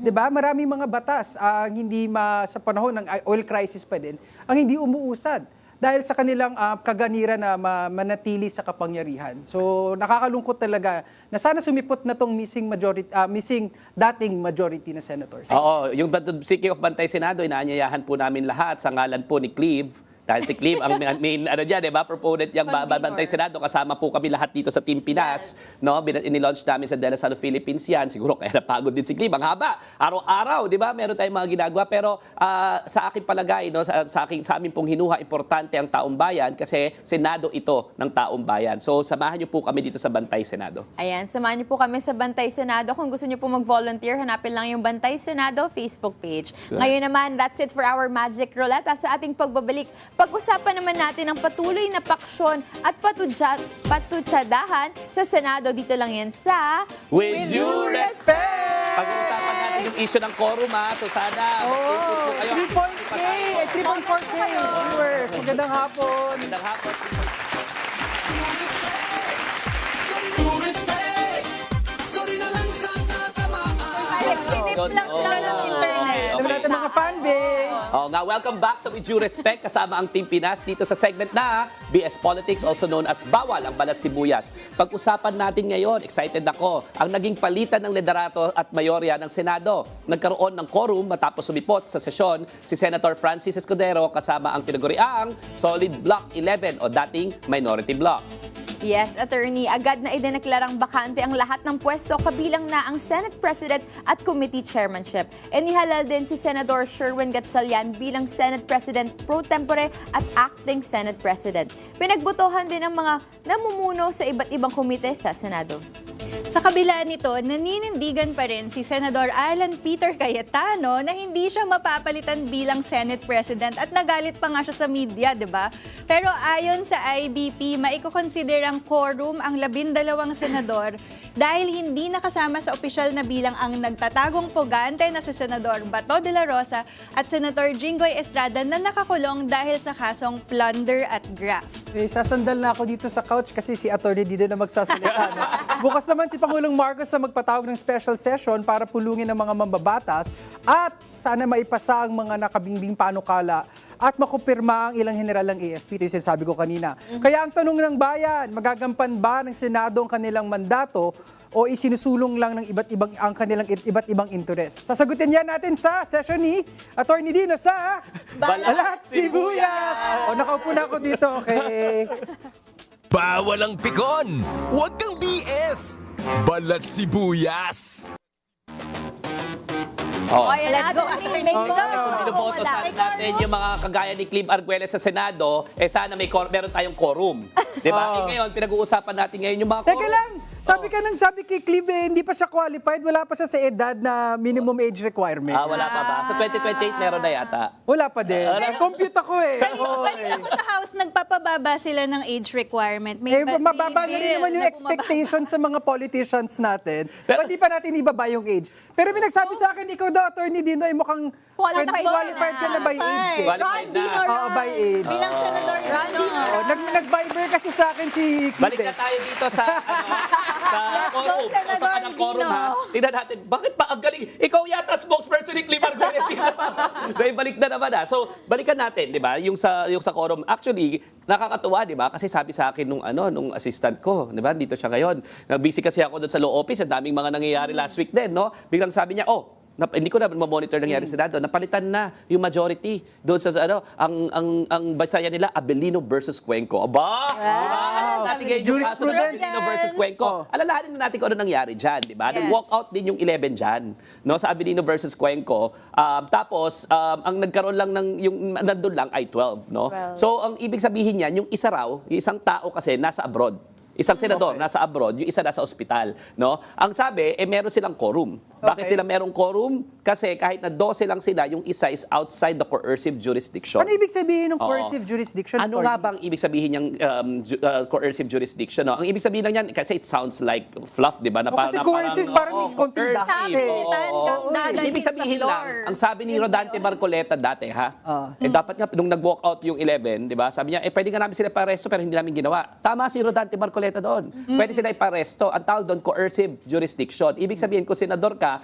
Diba? Maraming mga batas ang hindi sa panahon ng oil crisis pa din, ang hindi umuusad dahil sa kanilang kaganira na manatili sa kapangyarihan. So nakakalungkot talaga na sana sumipot na tong missing dating majority na senators.
Oo, yung speaking of Bantay Senado, inaanyayahan po namin lahat sa ngalan po ni Cleve. Dahil si Cleve ang main proponent yung Bantay Senado. Kasama po kami lahat dito sa Team Pinas. No? Inilaunch namin sa De La Salle Philippines yan. Siguro kaya napagod din si Cleve. Ang haba. Araw-araw, di ba? Meron tayong mga ginagawa. Pero sa aking palagay, no, sa amin pong hinuha, importante ang taong bayan kasi Senado ito ng taong bayan. So samahan niyo po kami dito sa Bantay Senado.
Ayan, samahan niyo po kami sa Bantay Senado. Kung gusto niyo po mag-volunteer, hanapin lang yung Bantay Senado Facebook page. Ngayon naman, that's it for our Magic Roulette. Sa ating pagbabalik, pag-usapan naman natin ang patuloy na paksyon at patutsadahan sa Senado. Dito lang yan sa
With due respect! Pag-uusapan natin yung issue ng quorum, So sana, mag-input po kayo.
3.4K viewers. Magandang hapon.
Magandang hapon.
Sinip lang sila ng internet.
Alam natin mga fanbase.
Nga, welcome back sa With Due Respect kasama ang Team Pinas dito sa segment na BS Politics, also known as Bawal ang Balat Sibuyas. Pag-usapan natin ngayon, excited ako, ang naging palitan ng liderato at mayorya ng Senado. Nagkaroon ng quorum matapos sumipot sa sesyon si Senator Francis Escudero kasama ang tinaguriang Solid Block 11 o dating Minority Block.
Yes, Attorney. Agad na idineklarang bakante ang lahat ng pwesto kabilang na ang Senate President at Committee Chairmanship. Inihalal din si Senador Sherwin Gatchalian bilang Senate President pro tempore at Acting Senate President. Pinagbotohan din ang mga namumuno sa iba't ibang komite sa Senado.
Sa kabila nito, naninindigan pa rin si Senador Alan Peter Cayetano na hindi siya mapapalitan bilang Senate President at nagalit pa nga siya sa media, di ba? Pero ayon sa IBP, maikukonsidera walang quorum ang 12 senador dahil hindi nakasama sa opisyal na bilang ang nagtatagong pugante na si Senador Bato de la Rosa at Senator Jinggoy Estrada na nakakulong dahil sa kasong plunder at graft.
Sasandal na ako dito sa couch kasi si Atty. Dido na magsasalita. No? Bukas naman si Pangulong Marcos na magpatawag ng special session para pulungin ang mga mambabatas at sana maipasa ang mga nakabingbing panukala at makupirma ang ilang general ng AFP. Ito yung sinasabi ko kanina. Kaya ang tanong ng bayan, magagampan ba ng Senado ang kanilang mandato o isinusulong lang ng ang kanilang iba't ibang interes? Sasagutin yan natin sa session ni Atty. Dino sa Balat Sibuyas! O, nakaupo na ako dito, okay?
Bawal ang pikon! Huwag kang BS! Balat Sibuyas!
Oh.
Okay,
Let's go.
Make go.
Binoboto sana natin yung mga kagaya ni Clive Arguelles sa Senado, sana meron tayong quorum. Di ba? Ngayon, pinag-uusapan natin ngayon yung mga quorum.
Teka lang, sabi kay Clive, hindi pa siya qualified, wala pa siya sa edad na minimum age requirement.
Wala pa ba? Sa 2028 meron na yata.
Wala pa din. Compute ako eh.
Balita ko sa House, nagpapababa sila ng age requirement.
Mababa na rin naman yung expectation sa mga politicians natin. Pati pa natin ibaba yung age. Pero may nagsabi sa akin, ikaw daw, Atty. Dino, ay mukhang qualified ka na by age. Eh.
Qualified na.
Oo, by age.
Bilang senador,
Nag-Viber kasi sa akin si Clive.
Balik na tayo dito sa quorum.
Senador
Usapan ng quorum,
Dino.
ha? Tingnan natin, bakit pa ang galing? Ikaw yata spokesperson ni Clive Arguelles. Dahil balik na naman, ha? So, balikan natin, di ba? Yung sa quorum. Actually, nakakatuwa, di ba? Kasi sabi sa akin nung assistant ko, di ba? Dito siya ngayon. Busy kasi ako doon sa law office. Ang daming mga nangyayari last week din, no? Biglang sabi niya, hindi ko na monitor nangyari sa Senado. Napalitan na yung majority doon sa ang basayan nila Abelino versus Cuenco. Aba! Wow. Natin ngayon yung kaso ng Abelino versus Cuenco. Alalahanin na natin kung ano nangyari diyan, di ba? Nag-walk out din yung 11 diyan, no, sa Abelino versus Cuenco. Tapos ang nagkaroon lang ng yung nandoon lang ay 12, no? So ang ibig sabihin niyan, yung isa raw, yung isang tao kasi nasa abroad. Isang senador nasa abroad, yung isa nasa ospital, no? Ang sabi, meron silang quorum. Bakit sila merong quorum? Kasi kahit na 12 lang sila, yung isa is outside the coercive jurisdiction.
Ano ibig sabihin ng coercive jurisdiction?
Ano nga bang ibig sabihin ng coercive jurisdiction? No? Ang ibig sabihin lang yan, kasi it sounds like fluff, di ba?
Kasi coercive parang may konting
Ibig sabihin lang, ang sabi ni Rodante Marcoleta dati, dapat nga, nung nag-walk out yung 11, di ba? Sabi niya, pwede nga namin sila iparesto pero hindi namin ginawa. Tama si Rodante Marcoleta doon. Pwede sila iparesto. Ang tawag doon, coercive jurisdiction. Ibig sabihin, kung senador ka,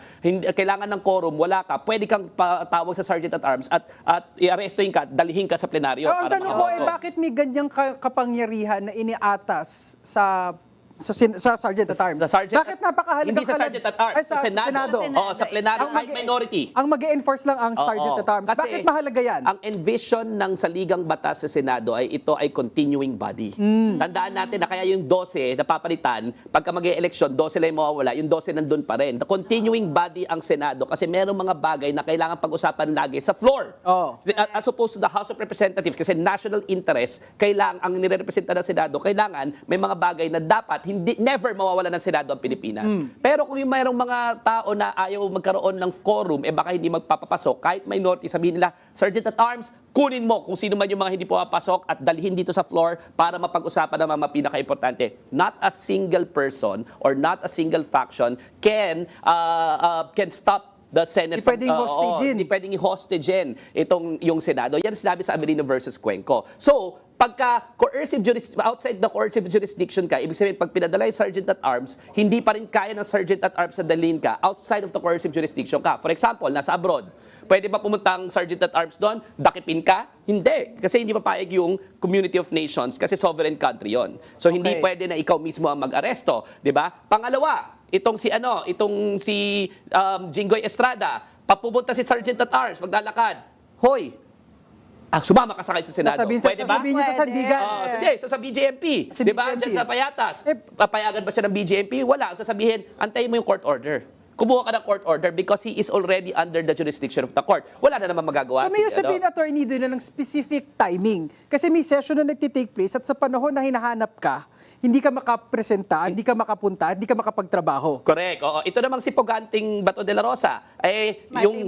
kailangan ng quorum, wala ka, pwede kang tawag sa Sergeant at Arms at i-arestoin ka, dalihin ka sa plenaryo.
Ang tanong ko bakit may ganyang kapangyarihan na iniatas sa Sergeant at Arms? Bakit napakahalagang
hindi sa Sergeant at Arms, sa Senado. Oo, sa plenaryo, kahit minority.
Ang mag-e-enforce lang ang Sergeant at Arms. Bakit mahalaga yan?
Ang envision ng saligang batas sa Senado ay ito ay continuing body. Tandaan natin na kaya yung 12 napapalitan, pagka mag-e-eleksyon, 12 lang yung mawawala, yung 12 nandun pa rin. The continuing body ang Senado kasi merong mga bagay na kailangan pag-usapan lagi sa floor. As opposed to the House of Representatives kasi national interest, kailangan ang nire-representa ng Senado, kailangan may mga bagay na dapat never mawawala ng Senado ang Pilipinas. Pero kung yung mayroong mga tao na ayaw magkaroon ng quorum, baka hindi magpapapasok, kahit minority, sabihin nila, Sergeant at Arms, kunin mo kung sino man yung mga hindi pumapasok at dalhin dito sa floor para mapag-usapan ng mga pinaka-importante. Not a single person or not a single faction can stop the Senate.
Hindi pwedeng hostagein.
Hindi pwedeng i-hostagein yung Senado. Yan sinabi sa Abelino versus Cuenco. So, pagka outside the coercive jurisdiction ka, ibig sabihin, pag pinadala yung Sergeant at Arms, hindi pa rin kaya ng Sergeant at Arms na dalhin ka outside of the coercive jurisdiction ka. For example, nasa abroad. Pwede ba pumunta ang Sergeant at Arms doon? Dakipin ka? Hindi. Kasi hindi papayag yung Community of Nations kasi sovereign country yon. So, hindi pwede na ikaw mismo ang mag-aresto. Diba? Pangalawa, itong si Jinggoy Estrada, papupunta si Sergeant at Arms, maglalakad. Hoy, sumama ka sa Senado. Pwede ba?
Sasabihin niya sa Sandigan.
Sa BJMP. Di ba? Diyan sa Payatas. Papayagan ba siya ng BJMP? Wala. Ang sasabihin, antayin mo yung court order. Kumuha ka ng court order because he is already under the jurisdiction of the court. Wala na naman magagawa.
So may sabihin, Attorney, doon na ng specific timing. Kasi may session na nagtitake place at sa panahon na hinahanap ka, hindi ka makapresenta, hindi ka makapunta, hindi ka makapagtrabaho.
Correct. Oo. Ito namang si Puganting Bato de la Rosa, yung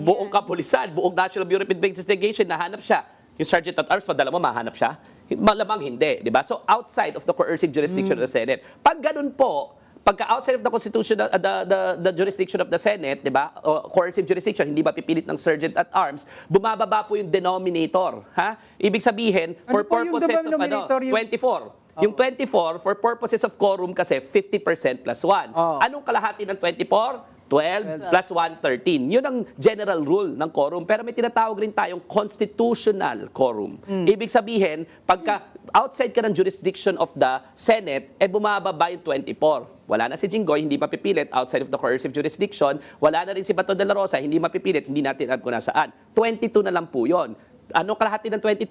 buong kapulisan, buong National Bureau of Investigation, nahanap siya. yung sergeant at arms, padala mo, mahanap siya? Malamang hindi, di ba? So, outside of the coercive jurisdiction of the Senate. Pag ganun po, pagka outside of the constitution, the jurisdiction of the Senate, di ba? O coercive jurisdiction, hindi mapipilit ng sergeant at arms, bumababa po yung denominator. Ha? Ibig sabihin, for
po yung
purposes of
denominator, yung-
24. Yung 24, for purposes of quorum kasi, 50% plus 1. Anong kalahati ng 24? 12 plus 1, 13. Yun ang general rule ng quorum. Pero may tinatawag rin tayong constitutional quorum. Ibig sabihin, pagka outside ka ng jurisdiction of the Senate, bumababa yung 24. Wala na si Jinggoy, hindi mapipilit outside of the coercive jurisdiction. Wala na rin si Bato de la Rosa, hindi mapipilit, hindi natin alam kung nasaan. 22 na lang po yun. Anong kalahati ng 22?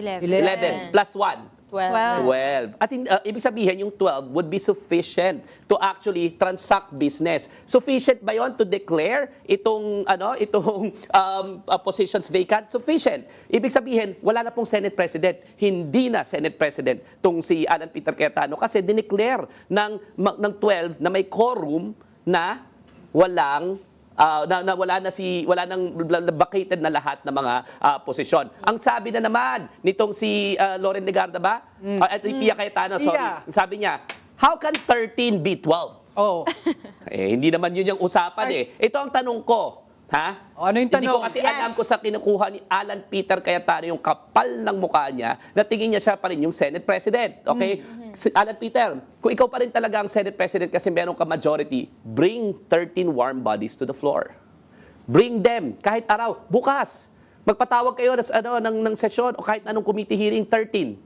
11 plus 1. 12. At ibig sabihin, yung 12 would be sufficient to actually transact business. Sufficient ba yon to declare itong positions vacant? Sufficient. Ibig sabihin, wala na pong Senate President. Hindi na Senate President tong si Alan Peter Cayetano kasi dineclare ng 12 na may quorum na walang wala nang vacated na lahat ng mga posisyon. Ang sabi na naman nitong si Loren Legarda ba? At Pia Cayetano, sorry.
Pia.
Sabi niya, how can 13 be 12?
Oh.
Hindi naman yun yung usapan eh. Ito ang tanong ko. Ha?
Ano yung
Hindi ko
tanong?
kasi alam ko sa kinukuha ni Alan Peter Cayetano yung kapal ng mukha niya na tingin niya siya pa rin yung Senate President. Okay? Si Alan Peter, kung ikaw pa rin talaga ang Senate President kasi meron ka majority, bring 13 warm bodies to the floor. Bring them kahit araw. Bukas, magpatawag kayo ng sesyon o kahit anong committee hearing, 13.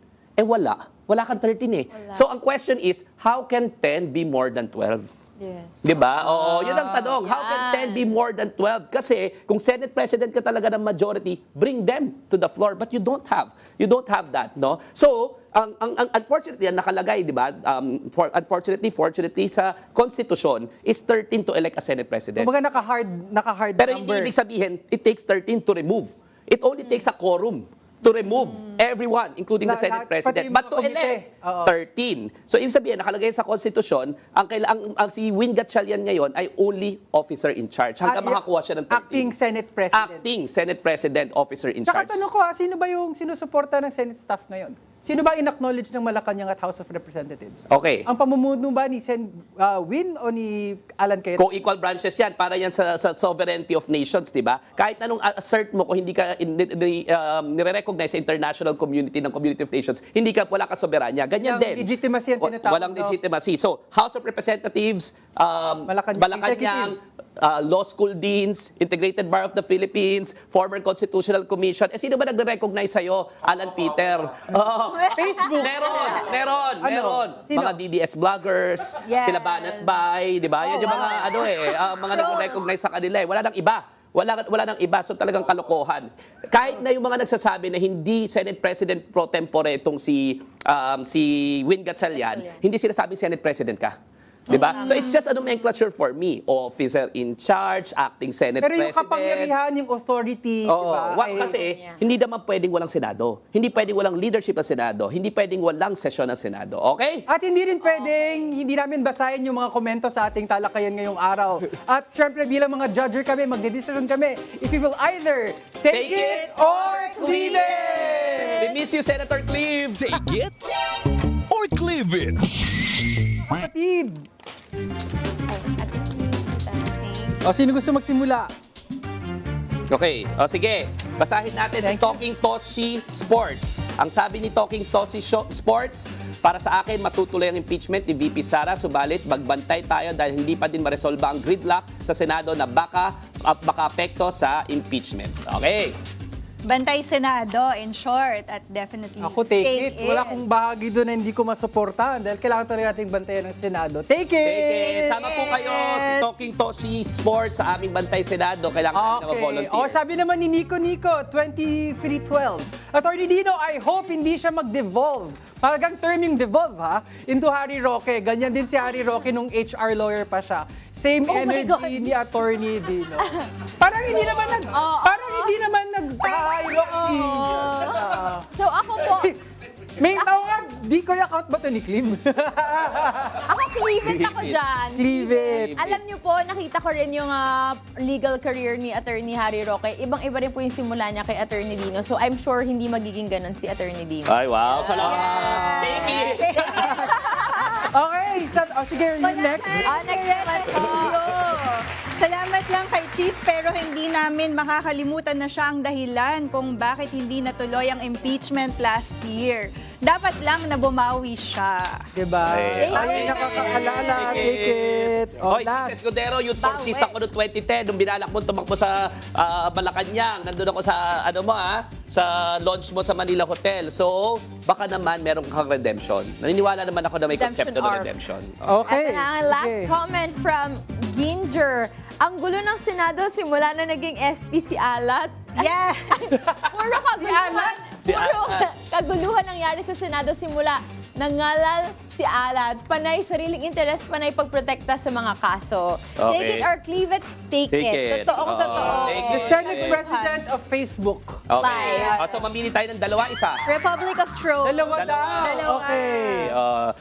Wala. Wala kang 13 eh. So ang question is, how can 10 be more than 12?
Yes.
Di ba? Oo, yun ang tanong. How can 10 be more than 12? Kasi kung Senate President ka talaga ng majority, bring them to the floor. But you don't have. You don't have that, no? So, unfortunately, ang nakalagay, di ba? Fortunately, sa Constitution is 13 to elect a Senate President.
Kumbaga naka-hard
Pero hindi
number.
ibig sabihin, it takes 13 to remove. It only takes a quorum to remove everyone, including the Senate
Pati
President.
yung
But
mga
to
komite.
elect,
Oo.
13. So, ibig sabihin, nakalagay sa Constitution, ang si Win Gatchalian ngayon ay only officer in charge. Hanggang makakuha siya ng 13.
Acting Senate President.
Acting Senate President, officer in
Tsaka
charge.
tanong ko, sino ba yung sinusuporta ng Senate staff ngayon? Sino ba in-acknowledge ng Malacanang at House of Representatives?
Okay.
Ang pamumuno ba ni Win o ni Alan Cayetano?
Co-equal branches yan, para yan sa sovereignty of nations, di ba? Kahit anong assert mo kung hindi ka nire-recognize sa international community ng Community of Nations, wala ka soberanya. Ganyan
Walang
din.
legitimacy ang tinatawag,
Walang
no?
legitimacy. So, House of Representatives, Malacanang, Law School Deans, Integrated Bar of the Philippines, former Constitutional Commission. Sino ba nagre-recognize sa'yo? Alan Peter.
Facebook.
Meron.
Sino?
Mga DDS vloggers,
Yes.
sila Banat Bay, di ba? Yan yung mga mga nagre-recognize sa kanila eh. Wala nang iba. Wala nang iba, so talagang kalokohan. Kahit na yung mga nagsasabi na hindi Senate President pro tempore itong si Win Gatchalian, hindi sila sabing Senate President ka. Di ba? So it's just a nomenclature for me. Officer in charge, acting Senate
Pero yung
President.
kapangyarihan, yung authority, di
Oo,
ba?
kasi hindi naman pwedeng walang Senado. Hindi pwedeng walang leadership ng Senado. Hindi pwedeng walang sesyon ng Senado. Okay?
At hindi rin pwedeng, hindi namin basahin yung mga komento sa ating talakayan ngayong araw. At syempre bilang mga judger kami, magdedesisyon kami if we will either take it or leave
We
it.
miss you, Senator Cleve.
Take it or leave it.
Kapatid. O, sino gusto magsimula?
Okay, o sige. Basahin natin si Talking Toshi Sports. Ang sabi ni Talking Toshi Sports, para sa akin, matutuloy ang impeachment ni VP Sara, subalit magbantay tayo dahil hindi pa din maresolba ang gridlock sa Senado na baka apekto sa impeachment. Okay.
Bantay Senado, in short, at definitely
Ako take it. Wala akong bahagi doon na hindi ko masuportahan dahil kailangan talaga nating bantayan ng Senado. Take it!
Take it! Sama po kayo si Talking Toshi Sports sa aming Bantay Senado. Kailangan na mag-volunteer.
O, sabi naman ni Nico, 2312. Attorney Dino, I hope hindi siya mag-devolve. Paragang term yung devolve, ha? Into Harry Roque. Ganyan din si Harry Roque nung HR lawyer pa siya. Same
Oh my God.
energy ni Attorney Dino. Parang hindi naman nag-high rock si...
So ako po,
May tao nga, Decoy account ba ito ni Clem?
Ako, Cleave it ako dyan.
Cleave it.
Alam niyo po, nakita ko rin yung legal career ni Attorney Harry Roque. Ibang-iba rin po yung simula niya kay Attorney Dino. So I'm sure hindi magiging ganun si Attorney Dino.
Ay, wow. Salamat. Thank you.
Okay, sige, yung next.
Next naman po.
Salamat lang kay Chief pero hindi namin makakalimutan na siya ang dahilan kung bakit hindi natuloy ang impeachment last year. Dapat lang na bumawi siya.
Diba?
Ay,
Tayo
okay.
nakakaalala, take it. O,
Hoy,
last.
Escudero, youth forces ako noong 2010, nung binalak mo tumakbo sa Malacanang. Nandun ako sa, sa launch mo sa Manila Hotel. So, baka naman meron kang redemption. Naniniwala naman ako na may
Redemption
konsepto ng
arc.
redemption.
Okay.
Ito na ang last
sige.
comment from Ginger. Ang gulo ng Senado simula na naging SP si Alat.
Yes!
Puro kaguluhan. Puro kaguluhan nangyari sa Senado simula nangalal si Alat. Panay sariling interes, panay pagprotekta sa mga kaso. Take
Okay.
it or cleave it, take
Take
it.
it.
Totoong totoo.
Take
The
it.
Senate President of Facebook.
Okay.
Live.
So, mamili tayo ng dalawa, isa.
Republic of Trolls.
Dalawa daw.
Dalawa.
Okay.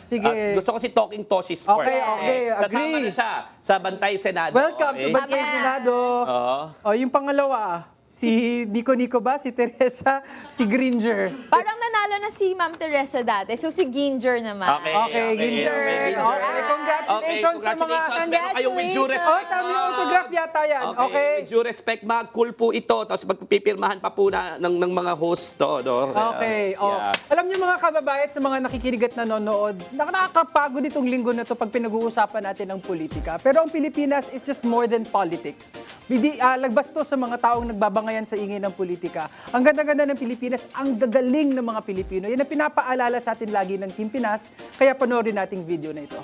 Sige.
Sige.
Gusto ko si Talking Toshi Sport.
Okay, okay.
Sasama
Agree.
na siya sa Bantay Senado.
Welcome to
Okay.
Bantay Senado.
Oo.
O, yung pangalawa, si Nico ba? Si Teresa? Si Gringer?
Parang nanalo na si Ma'am Teresa dati. So si Ginger naman.
Okay, Ginger.
Okay,
Okay, congratulations sa mga...
congratulations. Meron kayong with due respect.
Oh, tama yung autograph yata yan. Okay.
With due respect, mag-cool po ito. Tapos magpipirmahan pa po ng mga host to. No?
Okay. Oh.
Yeah.
Alam niyo mga kababayan sa mga nakikinig at nanonood, nakakapagod itong linggo na to pag pinag-uusapan natin ng politika. Pero ang Pilipinas is just more than politics. Lagbas to sa mga taong nagbabangayan sa ingay ng politika. Ang ganda-ganda ng Pilipinas, ang gagaling ng mga Pilipino. Yan ang pinapaalala sa atin lagi ng Team Pinas. Kaya panoorin nating video na ito.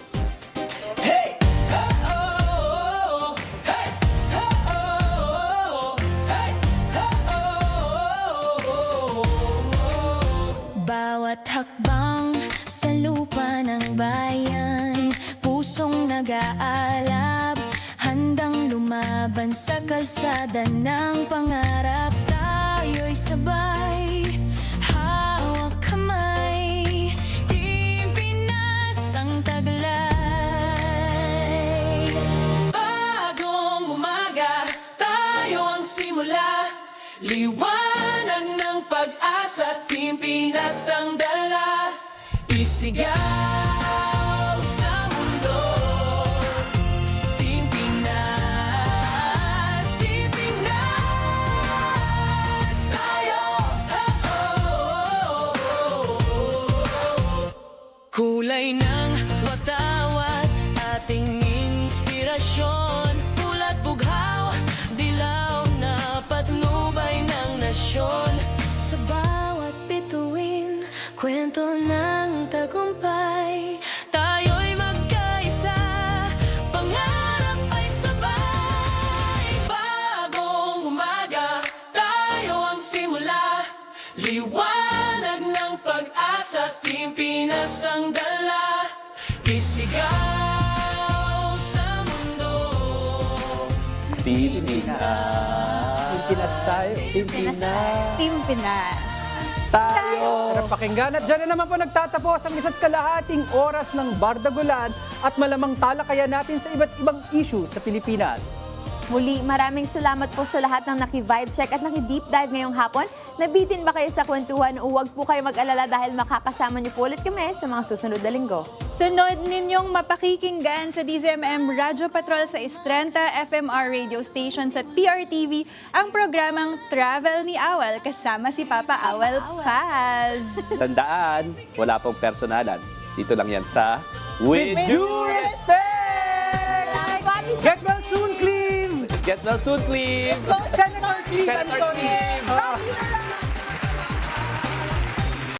Bawat hakbang sa lupa ng bayan, pusong nag-aalab, handang lumaban sa kalsada ng pangarap. Tayo'y sabay, hawak kamay, Team Pinas ang taglay. Bagong umaga, tayo ang simula, liwanag ng pag-asa, Team Pinas ang dala, isigaw sa mundo. Team Pinas, Team Pinas, tayo. Kulay ng watawat, ating inspirasyon, pulat bughaw, dilaw na patnubay ng nasyon. Sa bawat bituin, kwento ng tagumpay, tayo'y magkaisa, pangarap ay sabay. Bagong umaga, tayo ang simula, liwanag ng pag-asa, Team Pinas ang dala, isigaw sa mundo.
Team Pinas.
Team Pinas tayo. Team Pinas.
Team Pinas.
Tayo. Sarap pakinggan. At dyan na naman po nagtatapos ang isa't kalahating oras ng Bardagulan at malamang talakayan natin sa iba't ibang issue sa Pilipinas.
Muli, maraming salamat po sa lahat ng naki-vibe check at naki-deep dive ngayong hapon. Nabitin ba kayo sa kwentuhan? Huwag po kayo mag-alala dahil makakasama niyo po ulit kami sa mga susunod na linggo.
Sunod ninyong mapakikinggan sa DZMM Radyo Patrol sa Estrenta, FMR radio stations at PRTV ang programang Travel ni Awal kasama si Papa Awal Paz.
Tandaan, wala pong personalan. Dito lang yan sa
With due respect! Get well soon, Cleve!
Get well soon, Cleve!
Senator Cleve
Senator
Antonio!
Cleve!